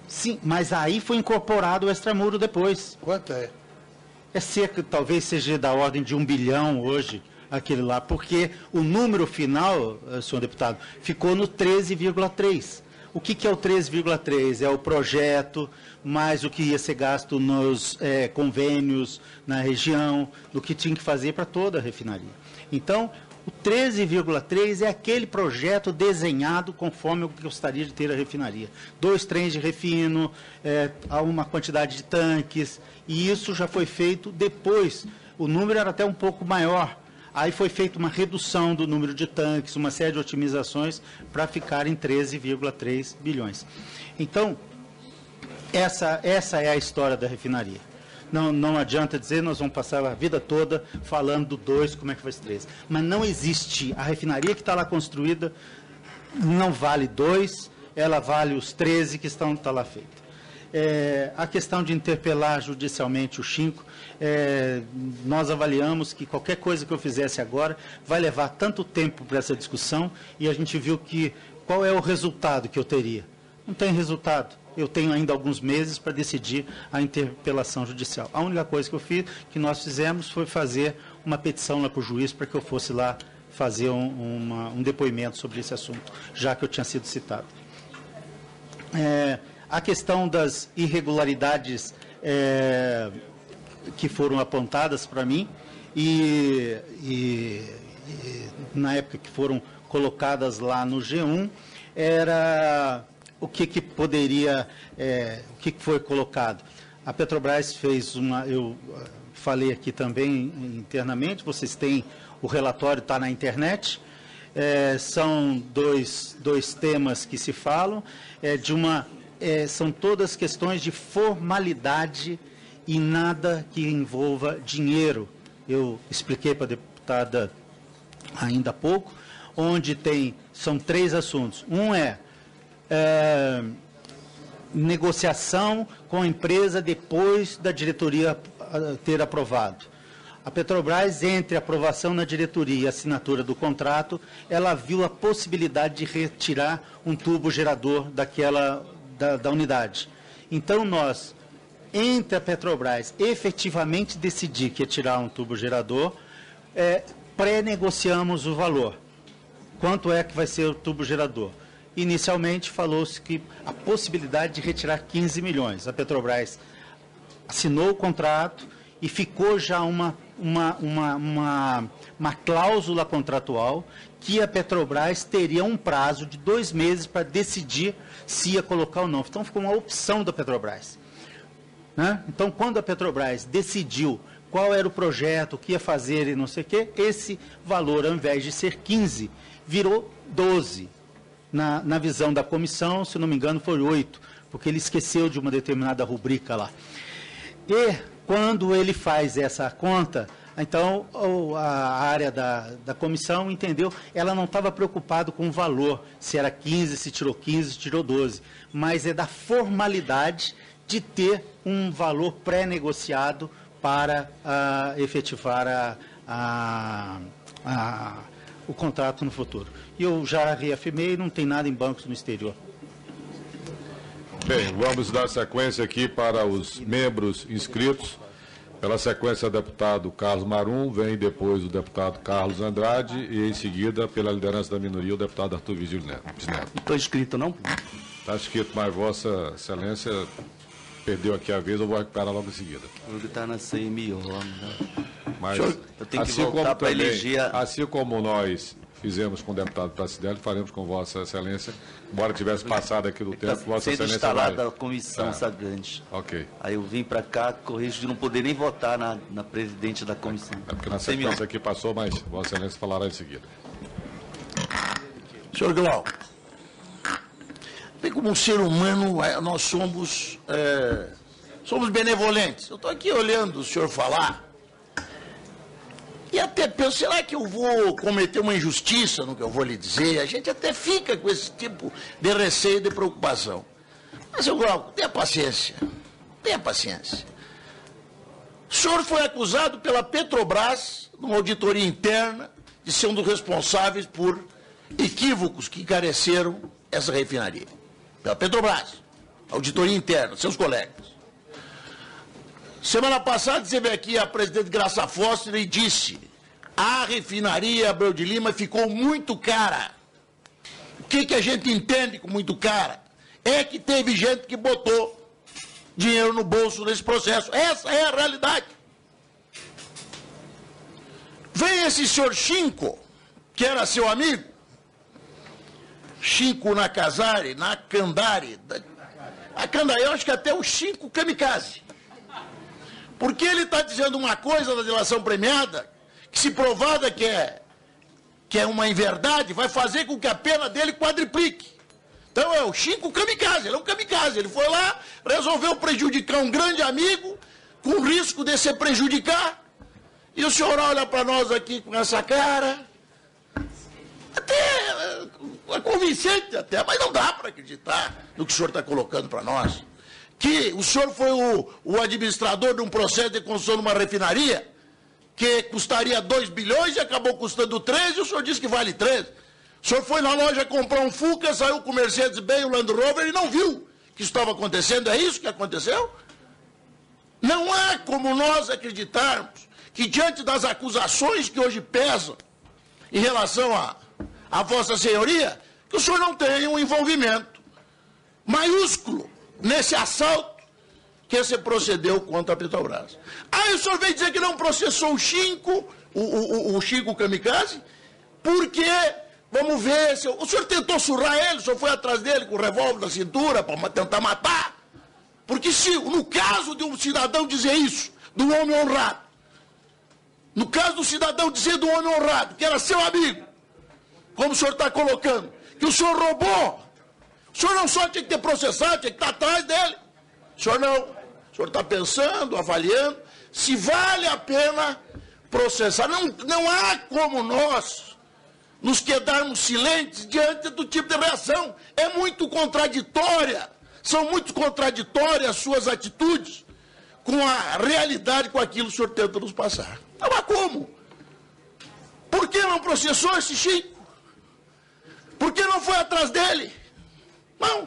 Sim, mas aí foi incorporado o extramuro depois. Quanto é? É cerca, talvez seja da ordem de 1 bilhão hoje, aquele lá, porque o número final, senhor deputado, ficou no 13,3. O que é o 13,3? É o projeto, mais o que ia ser gasto nos convênios na região, do que tinha que fazer para toda a refinaria. Então, o 13,3 é aquele projeto desenhado conforme eu gostaria de ter a refinaria. 2 trens de refino, uma quantidade de tanques, e isso já foi feito depois. O número era até um pouco maior. Aí foi feita uma redução do número de tanques, uma série de otimizações para ficar em 13,3 bilhões. Então, essa é a história da refinaria. Não adianta dizer, nós vamos passar a vida toda falando do 2, como é que foi esse 13. Mas não existe. A refinaria que está lá construída não vale 2, ela vale os 13 que está lá feita. A questão de interpelar judicialmente o Chinco, nós avaliamos que qualquer coisa que eu fizesse agora vai levar tanto tempo para essa discussão, e a gente viu que qual é o resultado que eu teria. Não tem resultado. Eu tenho ainda alguns meses para decidir a interpelação judicial. A única coisa que nós fizemos foi fazer uma petição lá para o juiz para que eu fosse lá fazer um depoimento sobre esse assunto, já que eu tinha sido citado. A questão das irregularidades que foram apontadas para mim e na época que foram colocadas lá no G1, era o que poderia, o que foi colocado. A Petrobras fez eu falei aqui também internamente, vocês têm, o relatório está na internet, são dois temas que se falam, são todas questões de formalidade e nada que envolva dinheiro. Eu expliquei para a deputada ainda há pouco, onde são 3 assuntos. Um é negociação com a empresa depois da diretoria ter aprovado. A Petrobras, entre a aprovação na diretoria e a assinatura do contrato, ela viu a possibilidade de retirar um tubo gerador da unidade. Então, nós, entre a Petrobras, efetivamente decidir que ia tirar um tubo gerador, pré-negociamos o valor. Quanto é que vai ser o tubo gerador? Inicialmente, falou-se que a possibilidade de retirar 15 milhões. A Petrobras assinou o contrato e ficou já uma cláusula contratual que a Petrobras teria um prazo de 2 meses para decidir se ia colocar ou não. Então, ficou uma opção da Petrobras. Né? Então, quando a Petrobras decidiu qual era o projeto, o que ia fazer e não sei o quê, esse valor, ao invés de ser 15, virou 12. Na visão da comissão, se não me engano, foi 8, porque ele esqueceu de uma determinada rubrica lá. E, quando ele faz essa conta, então, a área da comissão entendeu, ela não estava preocupada com o valor, se era 15, se tirou 15, se tirou 12, mas é da formalidade de ter um valor pré-negociado para efetivar o contrato no futuro. E eu já reafirmei, não tem nada em bancos no exterior. Bem, vamos dar sequência aqui para os membros inscritos. Pela sequência, o deputado Carlos Marum, vem depois o deputado Carlos Andrade e, em seguida, pela liderança da minoria, o deputado Arthur Vigílio Neto. Não estou inscrito, não? Está inscrito, mas Vossa Excelência perdeu aqui a vez, eu vou recuperar logo em seguida. Vou estar na CMI, mas, eu tenho que voltar para eleger... Assim como nós fizemos com o deputado Pracidelli, faremos com Vossa Excelência, embora tivesse passado aqui do tempo, Vossa Excelência instalado da comissão Sagrante. Ok. Aí eu vim para cá, corrijo de não poder nem votar na presidente da comissão. É porque na sequência aqui passou, mas Vossa Excelência falará em seguida. Senhor Glauco, bem, como um ser humano, nós somos benevolentes. Eu estou aqui olhando o senhor falar e até penso, será que eu vou cometer uma injustiça no que eu vou lhe dizer? A gente até fica com esse tipo de receio e de preocupação. Mas, senhor Glauco, tenha paciência. Tenha paciência. O senhor foi acusado pela Petrobras, numa auditoria interna, de ser um dos responsáveis por equívocos que encareceram essa refinaria. Pela Petrobras, auditoria interna, seus colegas. Semana passada, esteve aqui a presidente Graça Foster e disse: a refinaria Abreu de Lima ficou muito cara. O que a gente entende com muito cara? É que teve gente que botou dinheiro no bolso nesse processo. Essa é a realidade. Vem esse senhor Chinco, que era seu amigo, Chinco Nakazari, Nakandari, eu acho que até o Chinco Kamikaze. Porque ele está dizendo uma coisa na delação premiada, que se provada que é uma inverdade, vai fazer com que a pena dele quadriplique. Então é o Chinco Kamikaze, ele é um kamikaze. Ele foi lá, resolveu prejudicar um grande amigo, com risco de se prejudicar, e o senhor olha para nós aqui com essa cara, até é convincente até, mas não dá para acreditar no que o senhor está colocando para nós. Que o senhor foi o administrador de um processo de construção de uma refinaria que custaria 2 bilhões e acabou custando 13, e o senhor disse que vale 13. O senhor foi na loja comprar um Fusca, saiu com o Mercedes-Benz, o Land Rover e não viu que estava acontecendo. É isso que aconteceu? Não há como nós acreditarmos que, diante das acusações que hoje pesam em relação a Vossa Senhoria, que o senhor não tenha um envolvimento maiúsculo nesse assalto que você procedeu contra a Petrobras. Aí o senhor veio dizer que não processou o Chinco, o Chico Kamikaze, porque, vamos ver, o senhor tentou surrar ele, o senhor foi atrás dele com o revólver na cintura para tentar matar. Porque se, no caso de um cidadão dizer isso, do homem honrado, no caso do cidadão dizer do homem honrado, que era seu amigo, como o senhor está colocando, que o senhor roubou, o senhor não só tinha que ter processado, tinha que estar atrás dele. O senhor não. O senhor está pensando, avaliando, se vale a pena processar. Não há como nós nos quedarmos silentes diante do tipo de reação. É muito contraditória. São muito contraditórias as suas atitudes com a realidade, com aquilo que o senhor tenta nos passar. Não há como. Por que não processou esse Chico? Por que não foi atrás dele? Não.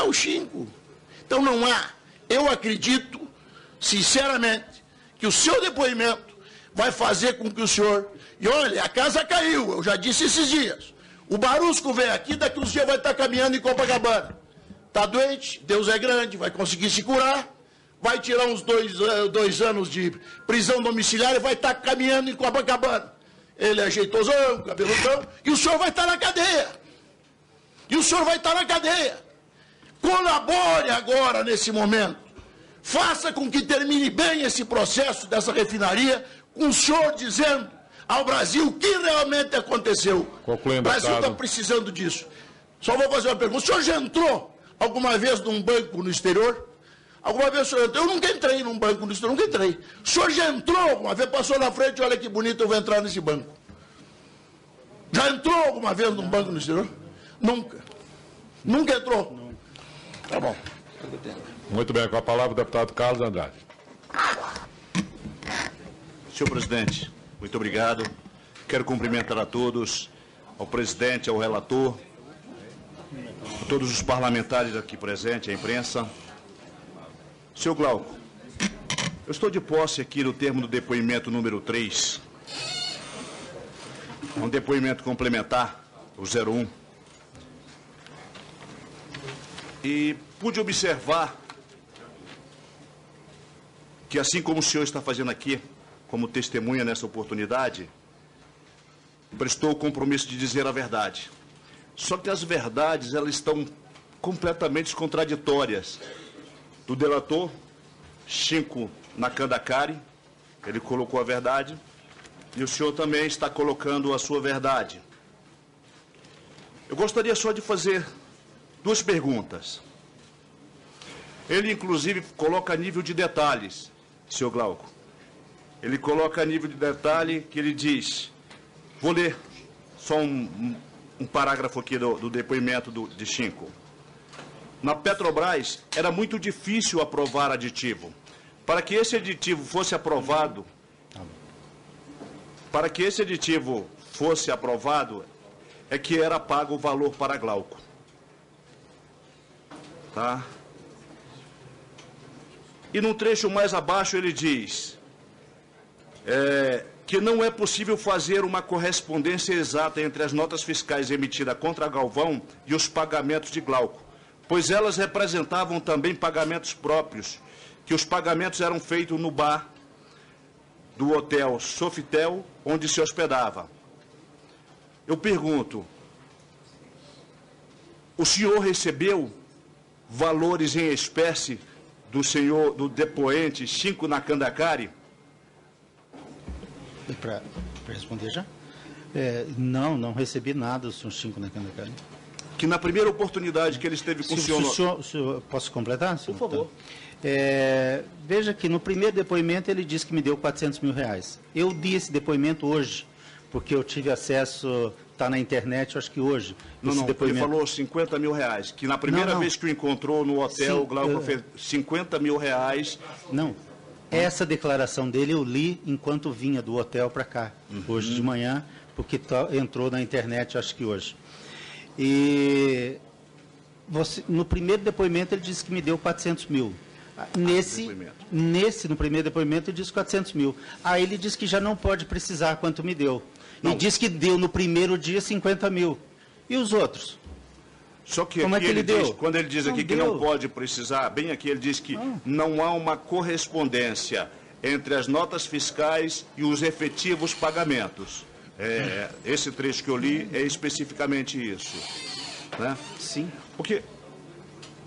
O Chico. Então não há. Eu acredito, sinceramente, que o seu depoimento vai fazer com que o senhor... E olha, a casa caiu, eu já disse esses dias. O Barusco vem aqui, daqui uns dias vai estar caminhando em Copacabana. Está doente, Deus é grande, vai conseguir se curar, vai tirar uns dois anos de prisão domiciliar e vai estar caminhando em Copacabana. Ele é jeitosão, cabeludão, e o senhor vai estar na cadeia. E o senhor vai estar na cadeia. Colabore agora, nesse momento. Faça com que termine bem esse processo dessa refinaria, com o senhor dizendo ao Brasil o que realmente aconteceu. Concluindo, o Brasil está precisando disso. Só vou fazer uma pergunta. O senhor já entrou alguma vez num banco no exterior? Alguma vez o senhor entrou? Eu nunca entrei num banco no exterior, nunca entrei. O senhor já entrou alguma vez? Passou na frente, olha que bonito, eu vou entrar nesse banco. Já entrou alguma vez num banco no exterior? Nunca. Nunca entrou? Não. Tá bom. Muito bem, com a palavra o deputado Carlos Andrade. Senhor presidente, muito obrigado. Quero cumprimentar a todos, ao presidente, ao relator, a todos os parlamentares aqui presentes, a imprensa. Senhor Glauco, eu estou de posse aqui no termo do depoimento número 3, um depoimento complementar, o 01, e pude observar que, assim como o senhor está fazendo aqui, como testemunha nessa oportunidade, prestou o compromisso de dizer a verdade. Só que as verdades, elas estão completamente contraditórias. Do delator, Chico Nakandakari, ele colocou a verdade, e o senhor também está colocando a sua verdade. Eu gostaria só de fazer duas perguntas. Ele, inclusive, coloca a nível de detalhes, senhor Glauco. Ele coloca a nível de detalhe que ele diz... Vou ler só um parágrafo aqui do depoimento de Chico. Na Petrobras, era muito difícil aprovar aditivo. Para que esse aditivo fosse aprovado, é que era pago o valor para Glauco. Tá? E num trecho mais abaixo ele diz que não é possível fazer uma correspondência exata entre as notas fiscais emitidas contra Galvão e os pagamentos de Glauco, pois elas representavam também pagamentos próprios, que os pagamentos eram feitos no bar do hotel Sofitel, onde se hospedava. Eu pergunto, o senhor recebeu valores em espécie do depoente Chico Nakandakari? Para responder já? Não recebi nada do senhor Chico Nakandakari. Que na primeira oportunidade que ele esteve com o senhor... Posso completar? Por favor. Veja que no primeiro depoimento ele disse que me deu R$400 mil. Eu di esse depoimento hoje, porque eu tive acesso, está na internet, acho que hoje. Ele falou R$50 mil, que na primeira vez que o encontrou no hotel, o Glauco fez R$50 mil. Não. Essa declaração dele eu li enquanto vinha do hotel para cá, hoje de manhã, porque entrou na internet, acho que hoje. E no primeiro depoimento, ele disse que me deu 400 mil. No primeiro depoimento, ele disse 400 mil. Aí ele disse que já não pode precisar quanto me deu. E disse que deu no primeiro dia 50 mil. E os outros? Só que como aqui é que ele deu? Diz, quando ele diz aqui que não pode precisar, bem aqui ele diz que não há uma correspondência entre as notas fiscais e os efetivos pagamentos. Esse trecho que eu li é especificamente isso. Né? Sim. Porque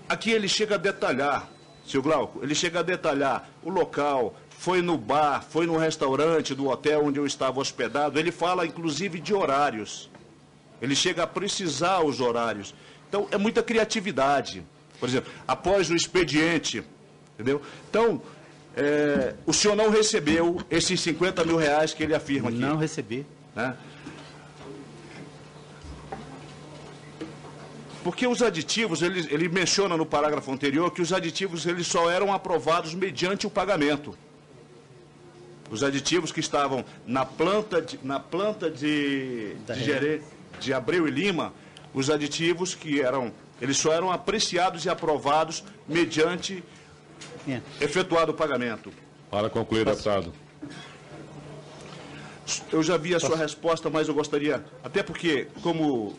aqui ele chega a detalhar, seu Glauco, ele chega a detalhar o local, foi no bar, foi no restaurante do hotel onde eu estava hospedado, ele fala inclusive de horários. Ele chega a precisar os horários. Então, é muita criatividade. Por exemplo, após o expediente, entendeu? Então, o senhor não recebeu esses 50 mil reais que ele afirma aqui. Não recebi. Né? Porque os aditivos, ele menciona no parágrafo anterior que os aditivos eles só eram aprovados mediante o pagamento. Os aditivos que estavam na planta de Abreu e Lima, os aditivos que eles só eram apreciados e aprovados mediante efetuado o pagamento. Para concluir, deputado. Eu já vi a sua resposta, mas eu gostaria, até porque, como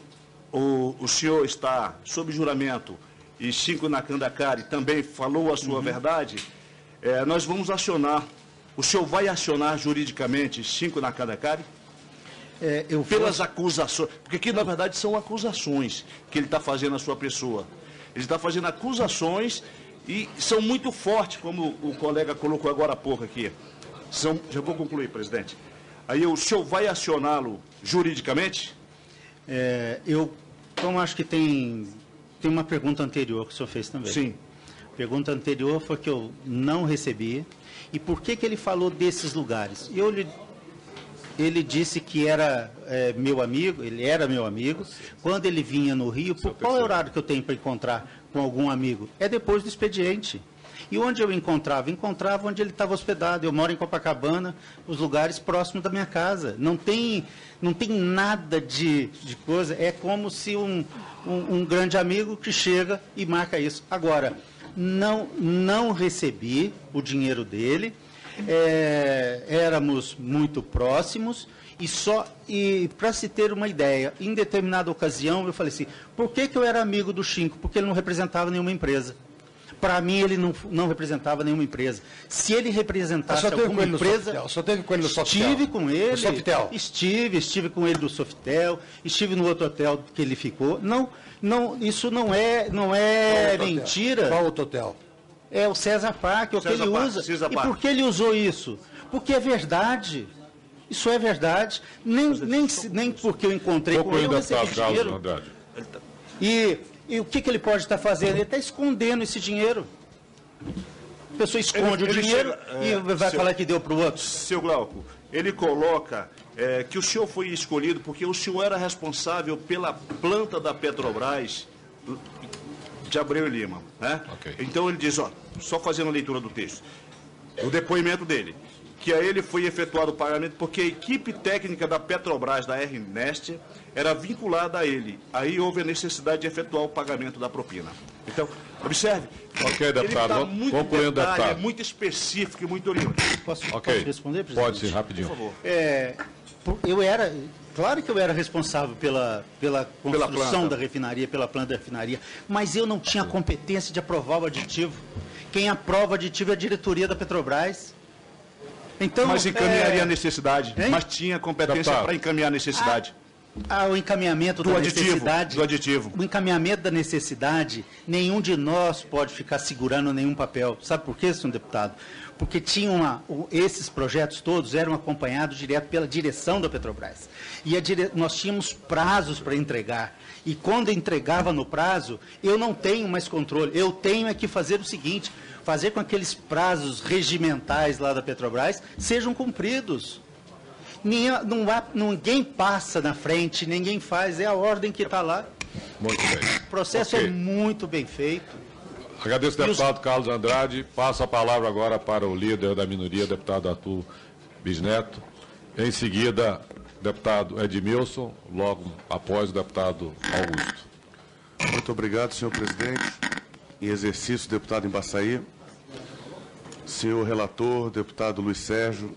o senhor está sob juramento e Chico Nakandakari também falou a sua verdade, nós vamos acionar, o senhor vai acionar juridicamente Chico Nakandakari? Pelas acusações, porque aqui na verdade são acusações que ele está fazendo à sua pessoa. Ele está fazendo acusações e são muito fortes, como o colega colocou agora há pouco aqui. Já vou concluir, presidente. Aí o senhor vai acioná-lo juridicamente? Então acho que tem uma pergunta anterior que o senhor fez também. Sim. A pergunta anterior foi que eu não recebi. E por que ele falou desses lugares? Ele disse que era meu amigo, ele era meu amigo. Quando ele vinha no Rio, qual é o horário que eu tenho para encontrar com algum amigo? É depois do expediente. E onde eu encontrava? Encontrava onde ele estava hospedado. Eu moro em Copacabana, os lugares próximos da minha casa. Não tem nada de coisa. É como se um grande amigo que chega e marca isso. Agora, não recebi o dinheiro dele. Éramos muito próximos e para se ter uma ideia, em determinada ocasião eu falei assim, por que eu era amigo do Chico? Porque ele não representava nenhuma empresa. Para mim ele não representava nenhuma empresa. Se ele representasse alguma empresa, só teve com ele no Sofitel. Estive com ele. No Sofitel. Estive com ele no Sofitel, estive no outro hotel que ele ficou. Não, isso não é mentira. Qual outro hotel? É o César Park, o que ele usa. E por que ele usou isso? Porque é verdade. Isso é verdade. Nem porque eu encontrei com ele, eu recebi dinheiro. E o que ele pode estar fazendo? Ele está escondendo esse dinheiro. A pessoa esconde o dinheiro e vai falar que deu para o outro. Seu Glauco, ele coloca que o senhor foi escolhido porque o senhor era responsável pela planta da Petrobras de Abreu e Lima. Né? Okay. Então ele diz, só fazendo a leitura do texto, o depoimento dele, que a ele foi efetuado o pagamento porque a equipe técnica da Petrobras, da RNest, era vinculada a ele. Aí houve a necessidade de efetuar o pagamento da propina. Então, observe, ok, deputado, ele dá muito concluindo, detalhe, deputado. É muito específico e muito orientado. Posso responder, presidente? Pode sim, rapidinho. Por favor. Claro que eu era responsável pela construção da refinaria, pela planta da refinaria, mas eu não tinha competência de aprovar o aditivo. Quem aprova o aditivo é a diretoria da Petrobras. Então, mas encaminharia a necessidade, mas tinha competência para encaminhar a necessidade. O encaminhamento da necessidade. Do aditivo. O encaminhamento da necessidade, nenhum de nós pode ficar segurando nenhum papel. Sabe por quê, senhor deputado? Porque esses projetos todos eram acompanhados direto pela direção da Petrobras. E nós tínhamos prazos para entregar. E quando entregava no prazo, eu não tenho mais controle. Eu tenho que fazer o seguinte, fazer com que aqueles prazos regimentais lá da Petrobras sejam cumpridos. Ninguém passa na frente, ninguém faz, é a ordem que está lá. Muito bem. O processo é muito bem feito. Agradeço ao deputado Carlos Andrade. Passo a palavra agora para o líder da minoria, deputado Arthur Bisneto. Em seguida, deputado Edmilson, logo após o deputado Augusto. Muito obrigado, senhor presidente. Em exercício, deputado Embaçaí, senhor relator, deputado Luiz Sérgio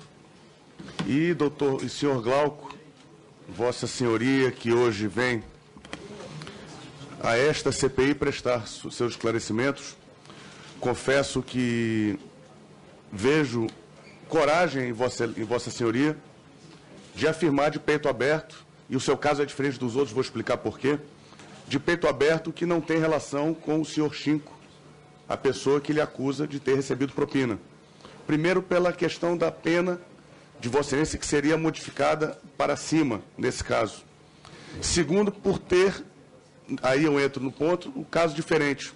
e senhor Glauco, vossa senhoria que hoje vem a esta CPI prestar seus esclarecimentos. Confesso que vejo coragem em vossa senhoria de afirmar de peito aberto, e o seu caso é diferente dos outros, vou explicar por quê, de peito aberto que não tem relação com o senhor Chinco, a pessoa que lhe acusa de ter recebido propina. Primeiro, pela questão da pena de vossa excelência, que seria modificada para cima, nesse caso. Segundo, por ter, aí eu entro no ponto, um caso diferente.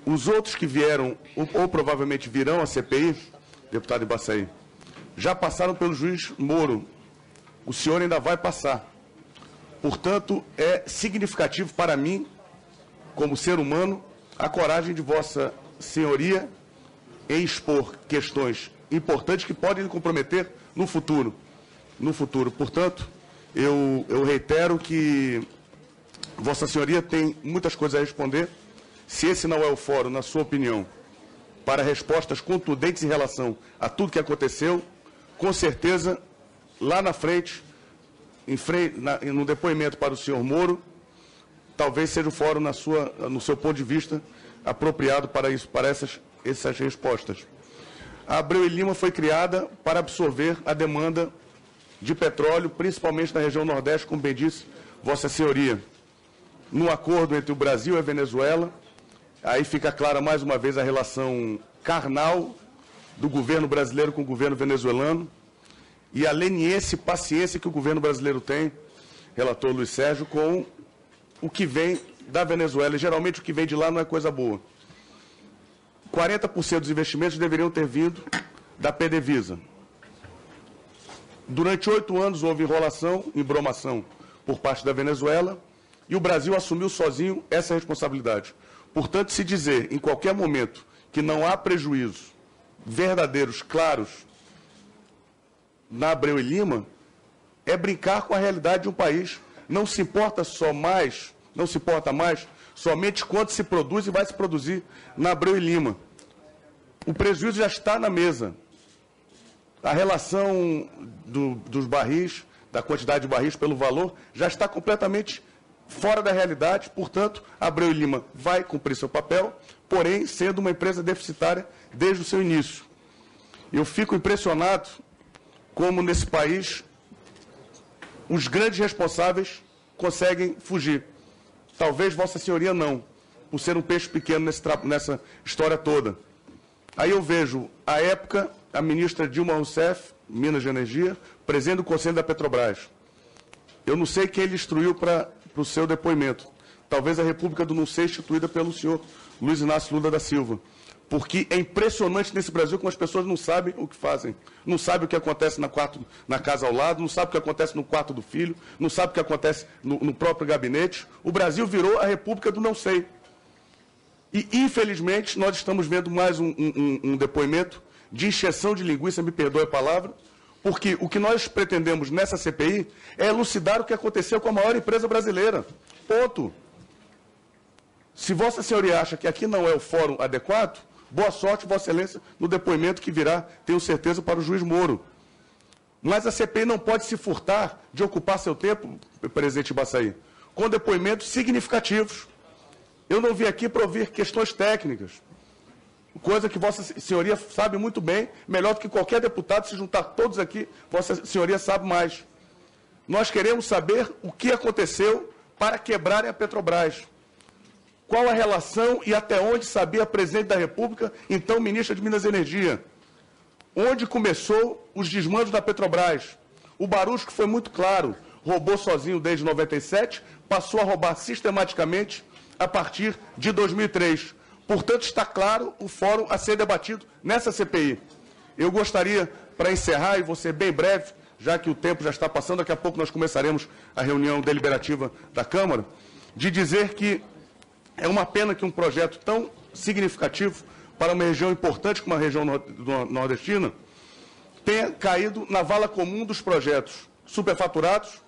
Os outros que vieram, ou provavelmente virão à CPI, deputado Embaçaí, já passaram pelo juiz Moro. O senhor ainda vai passar. Portanto, é significativo para mim, como ser humano, a coragem de vossa senhoria em expor questões importantes que podem lhe comprometer no futuro. Portanto, eu reitero que vossa senhoria tem muitas coisas a responder. Se esse não é o fórum, na sua opinião, para respostas contundentes em relação a tudo que aconteceu, com certeza, lá na frente, no depoimento para o senhor Moro, talvez seja o fórum, no seu ponto de vista, apropriado para isso, para essas respostas. A Abreu e Lima foi criada para absorver a demanda de petróleo, principalmente na região Nordeste, como bem disse vossa senhoria. No acordo entre o Brasil e a Venezuela, aí fica clara mais uma vez a relação carnal do governo brasileiro com o governo venezuelano e a leniência e paciência que o governo brasileiro tem, relator Luiz Sérgio, com o que vem da Venezuela. E geralmente o que vem de lá não é coisa boa. 40% dos investimentos deveriam ter vindo da PDVSA. Durante 8 anos houve enrolação, embromação por parte da Venezuela e o Brasil assumiu sozinho essa responsabilidade. Portanto, se dizer em qualquer momento que não há prejuízos verdadeiros, claros, na Abreu e Lima, é brincar com a realidade de um país. Não se importa mais somente quanto se produz e vai se produzir na Abreu e Lima. O prejuízo já está na mesa. A relação dos barris, da quantidade de barris pelo valor, já está completamente fora da realidade. Portanto, a Abreu e Lima vai cumprir seu papel, porém sendo uma empresa deficitária desde o seu início. Eu fico impressionado como nesse país os grandes responsáveis conseguem fugir. Talvez vossa senhoria não, por ser um peixe pequeno nessa história toda. Aí eu vejo, à época, a ministra Dilma Rousseff, Minas de Energia, presidente do Conselho da Petrobras. Eu não sei quem lhe instruiu para o seu depoimento. Talvez a República do Não Ser instituída pelo senhor Luiz Inácio Lula da Silva. Porque é impressionante nesse Brasil como as pessoas não sabem o que fazem. Não sabem o que acontece na casa ao lado, não sabem o que acontece no quarto do filho, não sabem o que acontece no próprio gabinete. O Brasil virou a República do Não Sei. E, infelizmente, nós estamos vendo mais um depoimento de encheção de linguiça, me perdoe a palavra, porque o que nós pretendemos nessa CPI é elucidar o que aconteceu com a maior empresa brasileira. Ponto. Se vossa senhoria acha que aqui não é o fórum adequado, boa sorte, vossa excelência, no depoimento que virá, tenho certeza, para o juiz Moro. Mas a CPI não pode se furtar de ocupar seu tempo, presidente Embaçaí, com depoimentos significativos. Eu não vim aqui para ouvir questões técnicas, coisa que vossa senhoria sabe muito bem, melhor do que qualquer deputado, se juntar todos aqui, vossa senhoria sabe mais. Nós queremos saber o que aconteceu para quebrarem a Petrobras. Qual a relação e até onde sabia a presidente da República, então ministra de Minas e Energia? Onde começou os desmandos da Petrobras? O Barusco foi muito claro, roubou sozinho desde 97, passou a roubar sistematicamente a partir de 2003. Portanto, está claro o fórum a ser debatido nessa CPI. Eu gostaria, para encerrar, e vou ser bem breve, já que o tempo já está passando, daqui a pouco nós começaremos a reunião deliberativa da Câmara, de dizer que é uma pena que um projeto tão significativo para uma região importante como a região nordestina tenha caído na vala comum dos projetos superfaturados,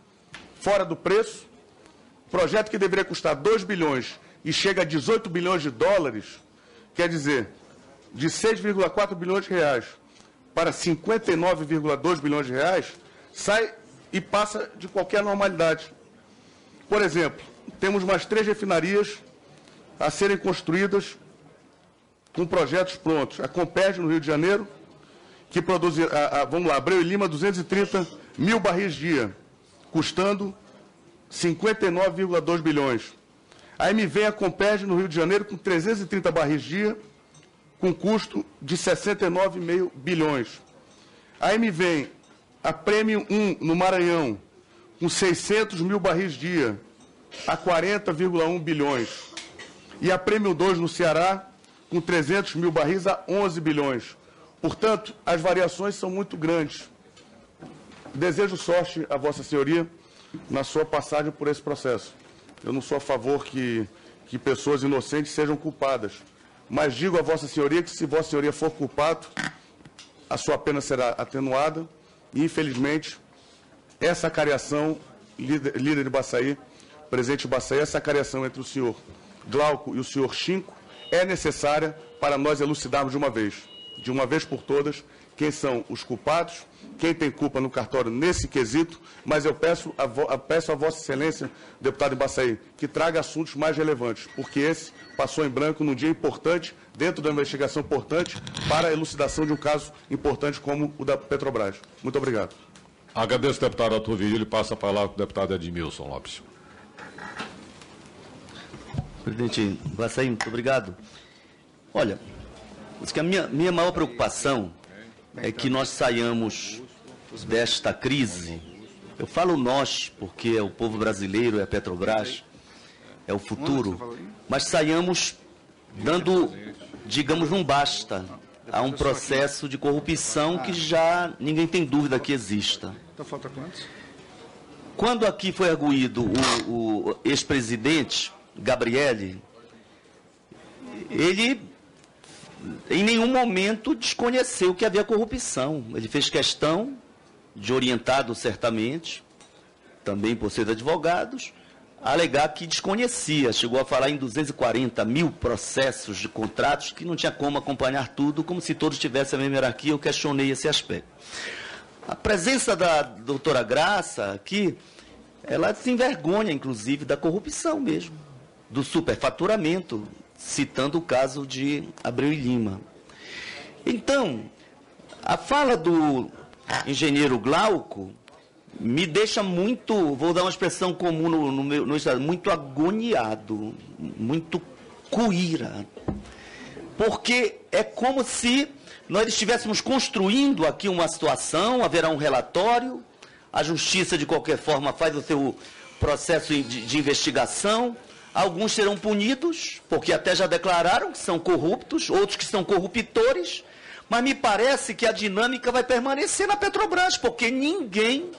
fora do preço. Projeto que deveria custar 2 bilhões e chega a 18 bilhões de dólares, quer dizer, de 6,4 bilhões de reais para 59,2 bilhões de reais, sai e passa de qualquer normalidade. Por exemplo, temos mais 3 refinarias a serem construídas com projetos prontos. A Comperj, no Rio de Janeiro, que produz, vamos lá, Abreu e Lima, 230 mil barris dia, custando 59,2 bilhões. Aí me vem a Comperj, no Rio de Janeiro, com 330 barris dia, com custo de 69,5 bilhões. Aí me vem a Premium 1, no Maranhão, com 600 mil barris dia, a 40,1 bilhões. E a Premium 2, no Ceará, com 300 mil barris a 11 bilhões. Portanto, as variações são muito grandes. Desejo sorte a Vossa Senhoria na sua passagem por esse processo. Eu não sou a favor que pessoas inocentes sejam culpadas, mas digo a Vossa Senhoria que, se Vossa Senhoria for culpado, a sua pena será atenuada e, infelizmente, essa cariação, líder de Baçaí, presidente de Baçaí, essa cariação entre o senhor Glauco e o senhor Chinco é necessária para nós elucidarmos de uma vez por todas, quem são os culpados, quem tem culpa no cartório nesse quesito, mas eu peço a Vossa Excelência, deputado Baçaí, que traga assuntos mais relevantes, porque esse passou em branco num dia importante, dentro da investigação importante, para a elucidação de um caso importante como o da Petrobras. Muito obrigado. Agradeço, deputado Arthur Virgílio. Passa a palavra para o deputado Edmilson Lopes. Presidente Baçaí, muito obrigado. Olha, acho que a minha maior preocupação é que nós saiamos desta crise. Eu falo nós, porque é o povo brasileiro, é a Petrobras, é o futuro, mas saiamos dando, digamos, um basta a um processo de corrupção que já ninguém tem dúvida que exista. Então falta quantos? Quando aqui foi arguído o ex-presidente Gabrielli, ele em nenhum momento desconheceu que havia corrupção. Ele fez questão de, orientado certamente, também por ser advogados, a alegar que desconhecia. Chegou a falar em 240 mil processos de contratos que não tinha como acompanhar tudo, como se todos tivessem a mesma hierarquia. Eu questionei esse aspecto. A presença da doutora Graça aqui, ela se envergonha, inclusive, da corrupção mesmo, do superfaturamento, citando o caso de Abreu e Lima. Então, a fala do engenheiro Glauco me deixa muito, vou dar uma expressão comum no estado, muito agoniado, muito cuíra. Porque é como se nós estivéssemos construindo aqui uma situação, haverá um relatório, a justiça, de qualquer forma, faz o seu processo de investigação. Alguns serão punidos, porque até já declararam que são corruptos, outros que são corruptores, mas me parece que a dinâmica vai permanecer na Petrobras, porque ninguém,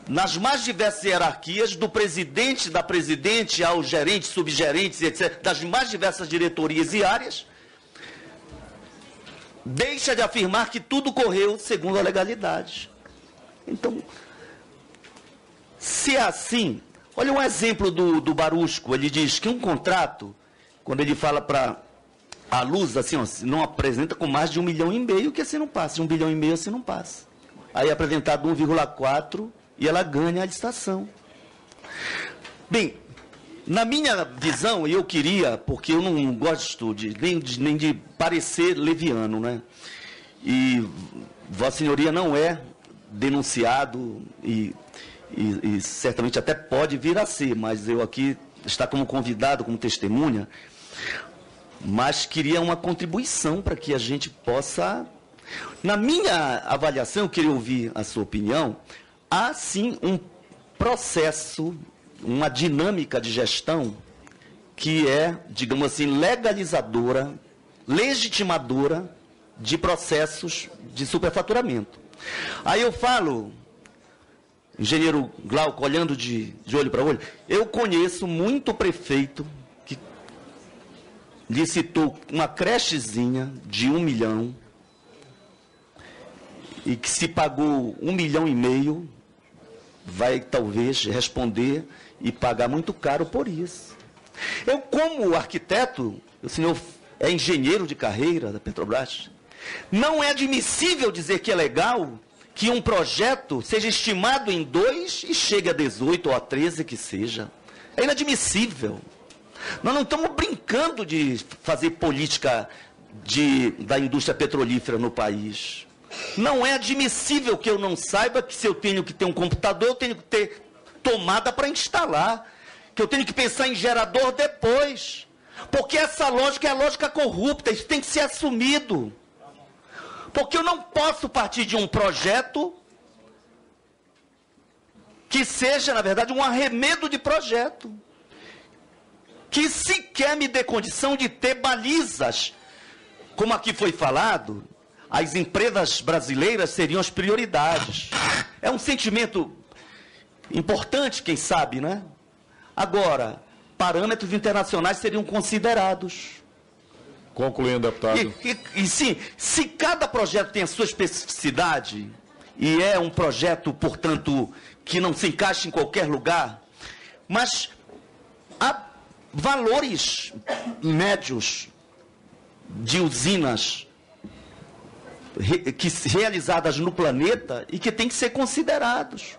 nas mais diversas hierarquias, do presidente, da presidente, aos gerentes, subgerentes, etc., das mais diversas diretorias e áreas, deixa de afirmar que tudo correu segundo a legalidade. Então, se é assim, olha um exemplo do Barusco. Ele diz que um contrato, quando ele fala para a Luz, assim, ó, não apresenta com mais de 1,5 milhão, que assim não passa. 1,5 bilhão assim não passa. Aí é apresentado 1,4 e ela ganha a licitação. Bem, na minha visão, eu queria, porque eu não gosto nem de parecer leviano, né? E Vossa Senhoria não é denunciado e certamente até pode vir a ser, mas eu aqui está como convidado, como testemunha, mas queria uma contribuição para que a gente possa... Na minha avaliação, eu queria ouvir a sua opinião, há sim um processo, uma dinâmica de gestão que é, digamos assim, legalizadora, legitimadora de processos de superfaturamento. Aí eu falo, engenheiro Glauco, olhando de olho para olho, eu conheço muito prefeito que licitou uma crechezinha de 1 milhão e que se pagou 1,5 milhão vai talvez responder e pagar muito caro por isso. Eu, como arquiteto, o senhor é engenheiro de carreira da Petrobras, não é admissível dizer que é legal que um projeto seja estimado em 2 e chegue a 18 ou a 13 que seja. É inadmissível. Nós não estamos brincando de fazer política da indústria petrolífera no país. Não é admissível que eu não saiba que se eu tenho que ter um computador, eu tenho que ter tomada para instalar, que eu tenho que pensar em gerador depois. Porque essa lógica é a lógica corrupta, isso tem que ser assumido. Porque eu não posso partir de um projeto que seja, na verdade, um arremedo de projeto, que sequer me dê condição de ter balizas. Como aqui foi falado, as empresas brasileiras seriam as prioridades. É um sentimento importante, quem sabe, né? Agora, parâmetros internacionais seriam considerados. Concluindo, deputado. E sim, se cada projeto tem a sua especificidade, e é um projeto, portanto, que não se encaixa em qualquer lugar, mas há valores médios de usinas realizadas no planeta e que têm que ser considerados.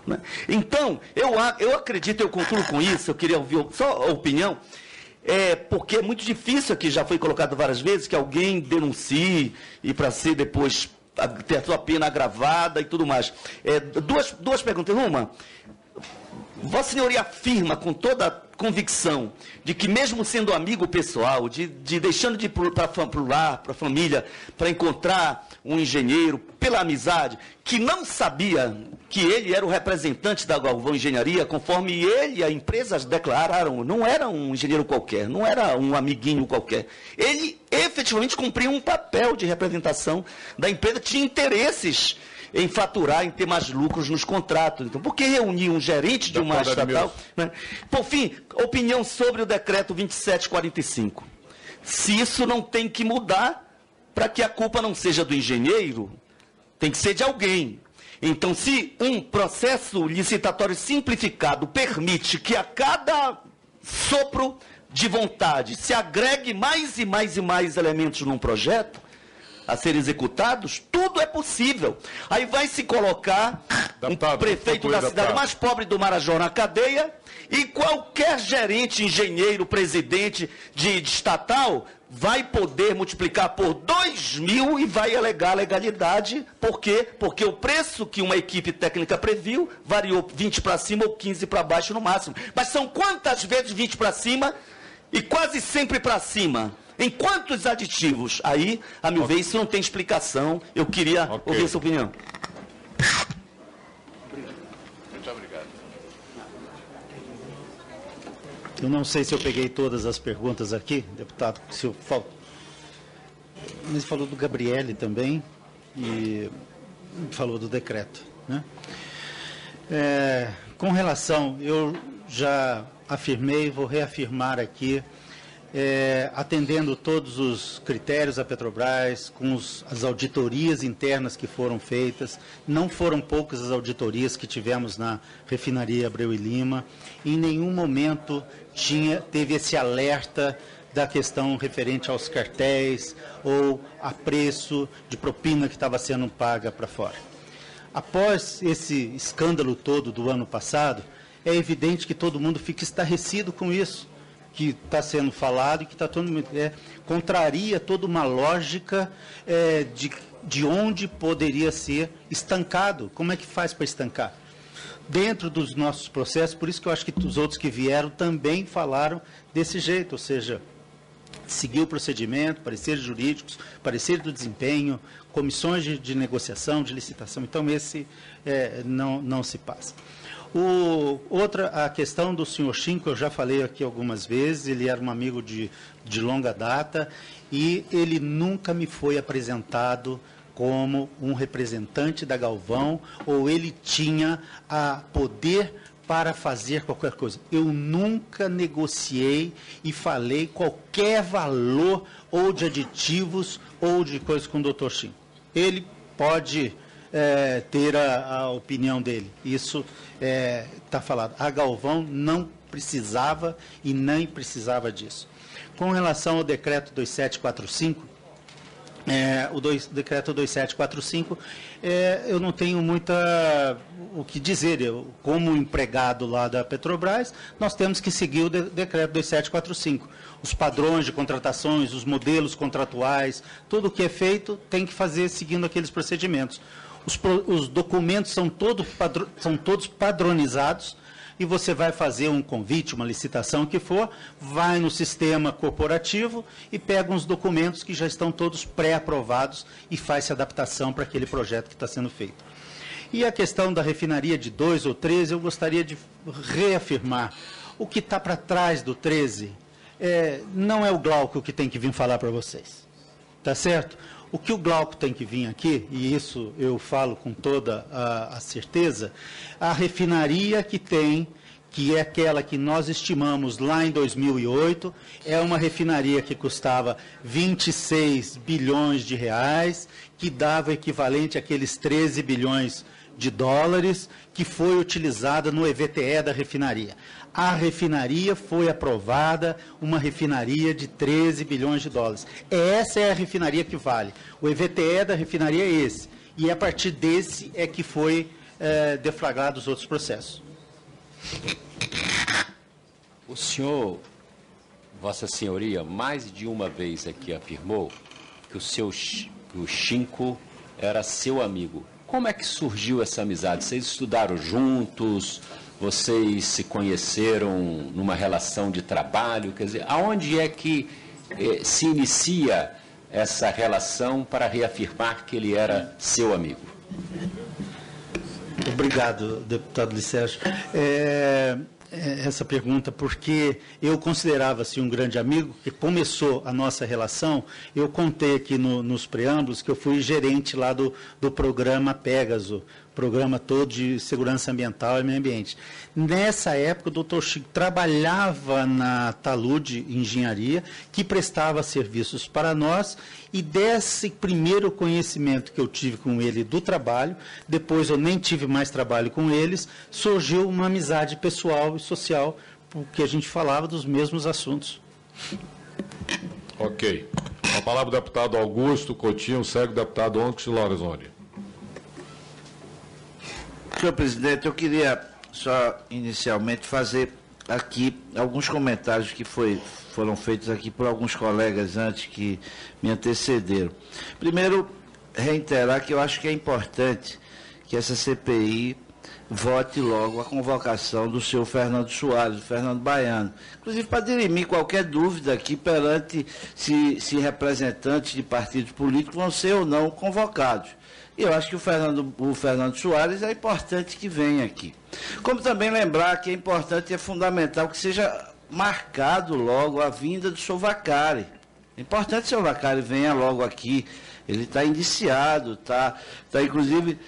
Né? Então, eu acredito, eu concluo com isso, eu queria ouvir só a opinião, porque é muito difícil, aqui já foi colocado várias vezes, que alguém denuncie e para ser depois ter a sua pena agravada e tudo mais. Duas perguntas. Uma, Vossa Senhoria afirma com toda a convicção de que mesmo sendo amigo pessoal, de deixando de ir para o lar, para a família, para encontrar um engenheiro, pela amizade, que não sabia que ele era o representante da Galvão Engenharia, conforme ele e a empresa declararam, não era um engenheiro qualquer, não era um amiguinho qualquer. Ele efetivamente cumpria um papel de representação da empresa, tinha interesses em faturar, em ter mais lucros nos contratos. Então, por que reunir um gerente de uma estatal? Né? Por fim, opinião sobre o decreto 2745. Se isso não tem que mudar, para que a culpa não seja do engenheiro, tem que ser de alguém. Então, se um processo licitatório simplificado permite que a cada sopro de vontade se agregue mais e mais e mais elementos num projeto a serem executados, tudo é possível. Aí vai se colocar um prefeito da cidade mais pobre do Marajó na cadeia e qualquer gerente, engenheiro, presidente de estatal vai poder multiplicar por 2.000 e vai alegar legalidade. Por quê? Porque o preço que uma equipe técnica previu variou 20 para cima ou 15 para baixo no máximo. Mas são quantas vezes 20 para cima e quase sempre para cima? Em quantos aditivos? Aí, a meu ver, isso não tem explicação. Eu queria ouvir a sua opinião. Muito obrigado. Eu não sei se eu peguei todas as perguntas aqui, deputado, se eu mas falou do Gabriele também e falou do decreto, né? Com relação, eu já afirmei, vou reafirmar aqui, atendendo todos os critérios da Petrobras, com as auditorias internas que foram feitas, não foram poucas as auditorias que tivemos na refinaria Abreu e Lima, em nenhum momento teve esse alerta da questão referente aos cartéis ou a preço de propina que estava sendo paga para fora. Após esse escândalo todo do ano passado, é evidente que todo mundo fica estarrecido com isso, que está sendo falado e que está todo mundo contraria toda uma lógica de onde poderia ser estancado. Como é que faz para estancar? Dentro dos nossos processos, por isso que eu acho que os outros que vieram também falaram desse jeito, ou seja, seguir o procedimento, pareceres jurídicos, parecer do desempenho, comissões de negociação, de licitação. Então, esse não se passa. A questão do senhor Chinco, eu já falei aqui algumas vezes, ele era um amigo de longa data e ele nunca me foi apresentado como um representante da Galvão ou ele tinha poder para fazer qualquer coisa. Eu nunca negociei e falei qualquer valor ou de aditivos ou de coisas com o doutor Chinco. Ele pode ter a opinião dele. Isso está falado. A Galvão não precisava e nem precisava disso. Com relação ao decreto 2745, decreto 2745, eu não tenho o que dizer. Como empregado lá da Petrobras, nós temos que seguir o decreto 2745. Os padrões de contratações, os modelos contratuais, tudo o que é feito tem que fazer seguindo aqueles procedimentos. Os documentos são todos padronizados, e você vai fazer um convite, uma licitação, o que for, vai no sistema corporativo e pega uns documentos que já estão todos pré-aprovados e faz-se adaptação para aquele projeto que está sendo feito. E a questão da refinaria de 2 ou 13, eu gostaria de reafirmar. O que está para trás do 13 não é o Glauco que tem que vir falar para vocês. Tá certo? O que o Glauco tem que vir aqui, e isso eu falo com toda a certeza, a refinaria que é aquela que nós estimamos lá em 2008, é uma refinaria que custava 26 bilhões de reais, que dava equivalente àqueles 13 bilhões de dólares, que foi utilizada no EVTE da refinaria. A refinaria foi aprovada, uma refinaria de 13 bilhões de dólares. Essa é a refinaria que vale. O EVTE da refinaria é esse. E a partir desse é que foi deflagrado os outros processos. O senhor, Vossa Senhoria, mais de uma vez aqui afirmou que o Chinco era seu amigo. Como é que surgiu essa amizade? Vocês estudaram juntos? Vocês se conheceram numa relação de trabalho? Quer dizer, aonde é que se inicia essa relação para reafirmar que ele era seu amigo? Obrigado, deputado Licérgio. Essa pergunta, porque eu considerava-se um grande amigo, que começou a nossa relação, eu contei aqui nos preâmbulos que eu fui gerente lá do programa Pégaso, programa todo de segurança ambiental e meio ambiente. Nessa época, o doutor Chico trabalhava na Talude Engenharia, que prestava serviços para nós, e desse primeiro conhecimento que eu tive com ele do trabalho, depois eu nem tive mais trabalho com eles, surgiu uma amizade pessoal e social, porque a gente falava dos mesmos assuntos. Ok. A palavra do deputado Augusto Coutinho, segue o deputado Onix Lorenzoni. Senhor presidente, eu queria só inicialmente fazer aqui alguns comentários que foram feitos aqui por alguns colegas antes que me antecederam. Primeiro, reiterar que eu acho que é importante que essa CPI vote logo a convocação do senhor Fernando Soares, do Fernando Baiano, inclusive para dirimir qualquer dúvida aqui perante se representantes de partidos políticos vão ser ou não convocados. E eu acho que o Fernando Soares é importante que venha aqui. Como também lembrar que é importante e é fundamental que seja marcado logo a vinda do senhor Vacari. É importante que o senhor Vacari venha logo aqui. Ele está indiciado, está inclusive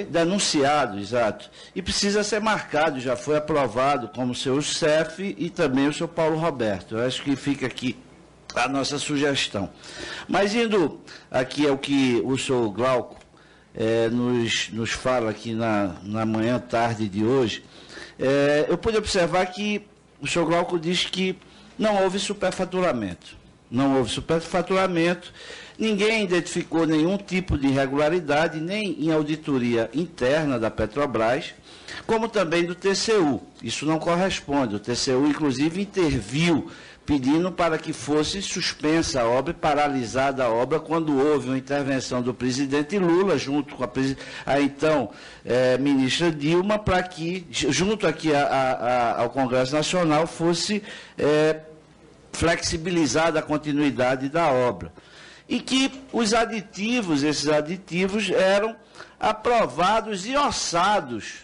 denunciado, exato. E precisa ser marcado, já foi aprovado como o senhor Cef e também o senhor Paulo Roberto. Eu acho que fica aqui a nossa sugestão. Mas indo aqui ao que o senhor Glauco nos fala aqui na manhã, tarde de hoje, eu pude observar que o senhor Glauco diz que não houve superfaturamento. Não houve superfaturamento, ninguém identificou nenhum tipo de irregularidade, nem em auditoria interna da Petrobras, como também do TCU. Isso não corresponde. O TCU, inclusive, interviu pedindo para que fosse suspensa a obra e paralisada a obra quando houve uma intervenção do presidente Lula, junto com a então ministra Dilma, para que, junto aqui ao Congresso Nacional, fosse flexibilizada a continuidade da obra. E que esses aditivos eram aprovados e orçados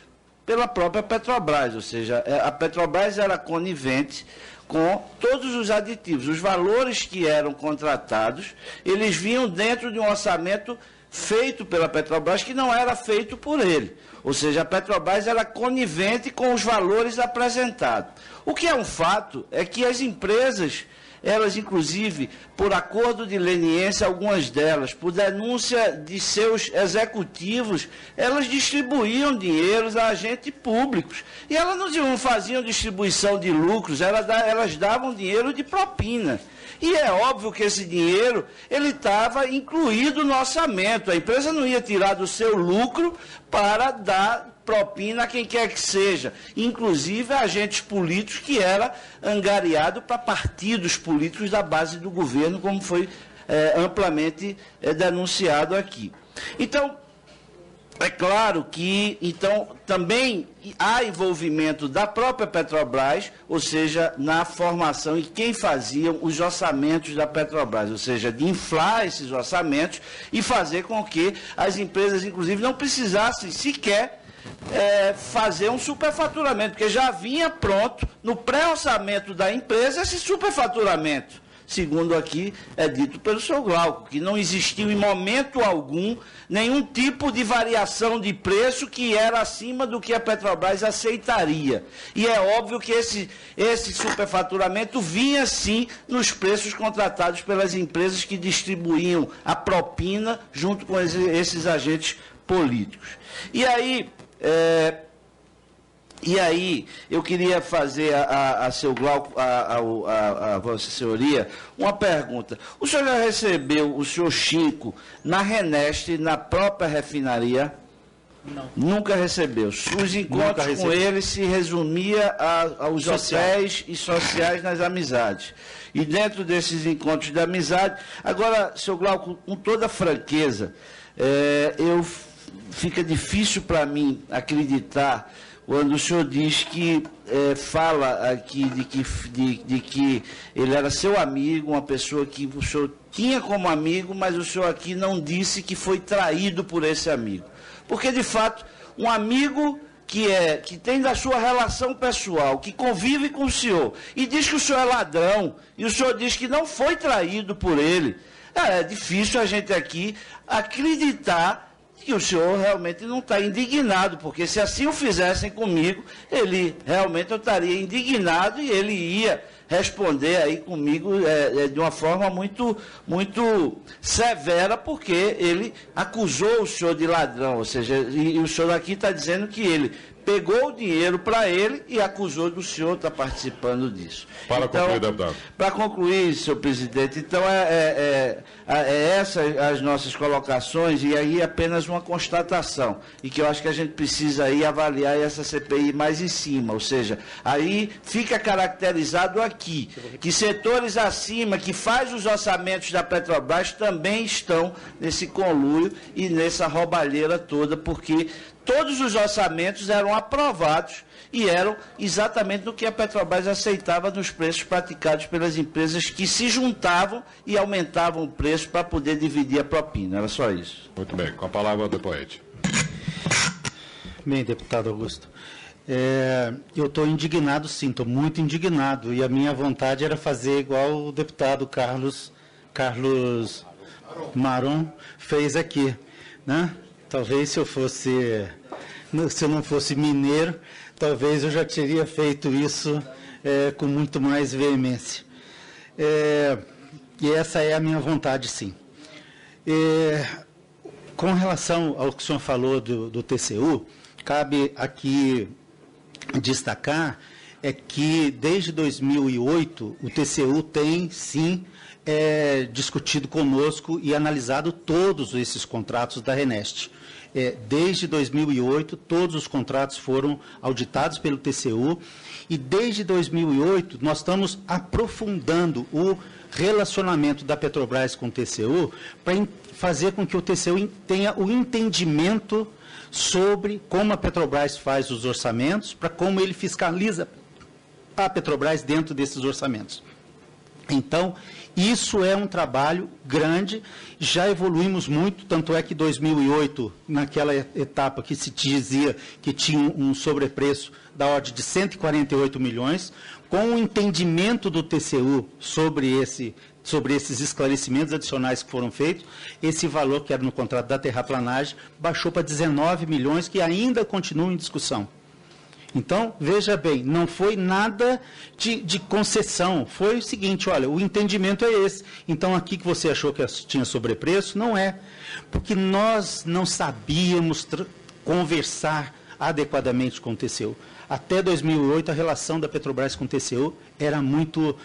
pela própria Petrobras, ou seja, a Petrobras era conivente com todos os aditivos. Os valores que eram contratados, eles vinham dentro de um orçamento feito pela Petrobras, que não era feito por ele. Ou seja, a Petrobras era conivente com os valores apresentados. O que é um fato é que as empresas elas, inclusive, por acordo de leniência, algumas delas, por denúncia de seus executivos, elas distribuíam dinheiros a agentes públicos. E elas não faziam distribuição de lucros, elas davam dinheiro de propina. E é óbvio que esse dinheiro ele estava incluído no orçamento. A empresa não ia tirar do seu lucro para dar propina a quem quer que seja, inclusive a agentes políticos que era angariado para partidos políticos da base do governo, como foi amplamente denunciado aqui. Então, é claro que, então, também há envolvimento da própria Petrobras, ou seja, na formação e quem faziam os orçamentos da Petrobras, ou seja, de inflar esses orçamentos e fazer com que as empresas, inclusive, não precisassem sequer fazer um superfaturamento, porque já vinha pronto no pré-orçamento da empresa esse superfaturamento, segundo aqui é dito pelo senhor Glauco, que não existiu em momento algum nenhum tipo de variação de preço que era acima do que a Petrobras aceitaria. E é óbvio que esse superfaturamento vinha sim nos preços contratados pelas empresas que distribuíam a propina junto com esses agentes políticos. E aí, eu queria fazer a seu Glauco, a Vossa Senhoria, uma pergunta. O senhor já recebeu o senhor Chico na Reneste, na própria refinaria? Não. Nunca recebeu. Os encontros com ele se resumia aos hotéis e sociais nas amizades. E dentro desses encontros de amizade, agora, senhor Glauco, com toda franqueza, fica difícil para mim acreditar quando o senhor diz que fala aqui de que ele era seu amigo, uma pessoa que o senhor tinha como amigo, mas o senhor aqui não disse que foi traído por esse amigo. Porque, de fato, um amigo que tem da sua relação pessoal, que convive com o senhor, e diz que o senhor é ladrão, e o senhor diz que não foi traído por ele, é difícil a gente aqui acreditar que o senhor realmente não está indignado, porque se assim o fizessem comigo, eu estaria indignado e ele ia responder aí comigo de uma forma muito, muito severa, porque ele acusou o senhor de ladrão, ou seja, e o senhor aqui está dizendo que ele pegou o dinheiro para ele e acusou do senhor estar participando disso. Para concluir, deputado. Para concluir, senhor presidente, então essas as nossas colocações, e aí apenas uma constatação, e que eu acho que a gente precisa aí avaliar essa CPI mais em cima, ou seja, aí fica caracterizado aqui, que setores acima, que faz os orçamentos da Petrobras, também estão nesse conluio e nessa roubalheira toda, porque todos os orçamentos eram aprovados e eram exatamente no que a Petrobras aceitava nos preços praticados pelas empresas que se juntavam e aumentavam o preço para poder dividir a propina. Era só isso. Muito bem. Com a palavra do Poete. Bem, deputado Augusto, eu estou indignado, sim, estou muito indignado. E a minha vontade era fazer igual o deputado Carlos Maron fez aqui, né? Talvez se eu não fosse mineiro, talvez eu já teria feito isso com muito mais veemência. E essa é a minha vontade, sim. Com relação ao que o senhor falou do TCU, cabe aqui destacar que desde 2008 o TCU tem, sim, discutido conosco e analisado todos esses contratos da Reneste. Desde 2008, todos os contratos foram auditados pelo TCU e desde 2008 nós estamos aprofundando o relacionamento da Petrobras com o TCU para fazer com que o TCU tenha o entendimento sobre como a Petrobras faz os orçamentos, para como ele fiscaliza a Petrobras dentro desses orçamentos. Então, isso é um trabalho grande, já evoluímos muito, tanto é que 2008, naquela etapa que se dizia que tinha um sobrepreço da ordem de 148 milhões, com o entendimento do TCU sobre esses esclarecimentos adicionais que foram feitos, esse valor que era no contrato da terraplanagem baixou para 19 milhões, que ainda continuam em discussão. Então, veja bem, não foi nada de concessão, foi o seguinte, olha, o entendimento é esse. Então, aqui que você achou que tinha sobrepreço, não é. Porque nós não sabíamos conversar adequadamente com o TCU. Até 2008, a relação da Petrobras com o TCU era muito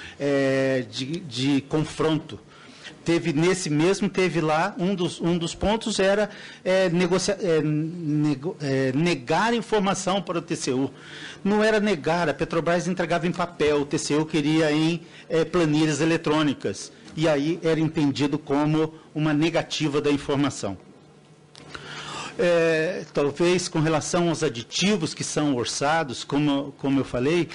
de confronto. Teve lá, um dos pontos era negar informação para o TCU. Não era negar, a Petrobras entregava em papel, o TCU queria em planilhas eletrônicas. E aí era entendido como uma negativa da informação. Talvez com relação aos aditivos que são orçados, como eu falei,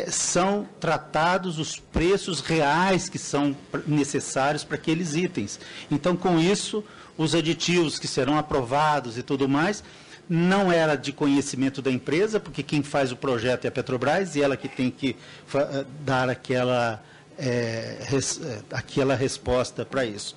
são tratados os preços reais que são necessários para aqueles itens. Então, com isso, os aditivos que serão aprovados e tudo mais, não era de conhecimento da empresa, porque quem faz o projeto é a Petrobras e ela que tem que dar aquela resposta para isso.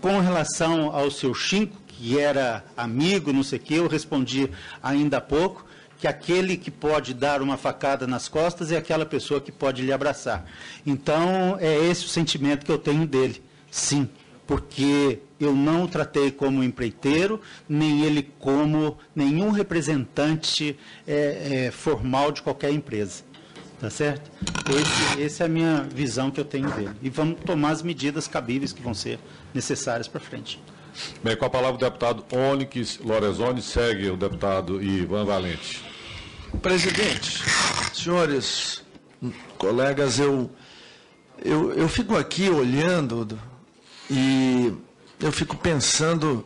Com relação ao seu Chinco, que era amigo, não sei o quê, eu respondi ainda há pouco que aquele que pode dar uma facada nas costas é aquela pessoa que pode lhe abraçar. Então, é esse o sentimento que eu tenho dele, sim, porque eu não o tratei como empreiteiro, nem ele como nenhum representante formal de qualquer empresa. Tá certo? Essa é a minha visão que eu tenho dele. E vamos tomar as medidas cabíveis que vão ser necessárias para frente. Bem, com a palavra o deputado Onyx Lorenzoni, segue o deputado Ivan Valente. Presidente, senhores, colegas, eu fico aqui olhando e eu fico pensando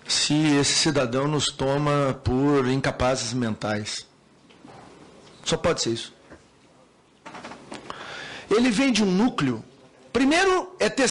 se esse cidadão nos toma por incapazes mentais. Só pode ser isso. Ele vem de um núcleo, primeiro é ter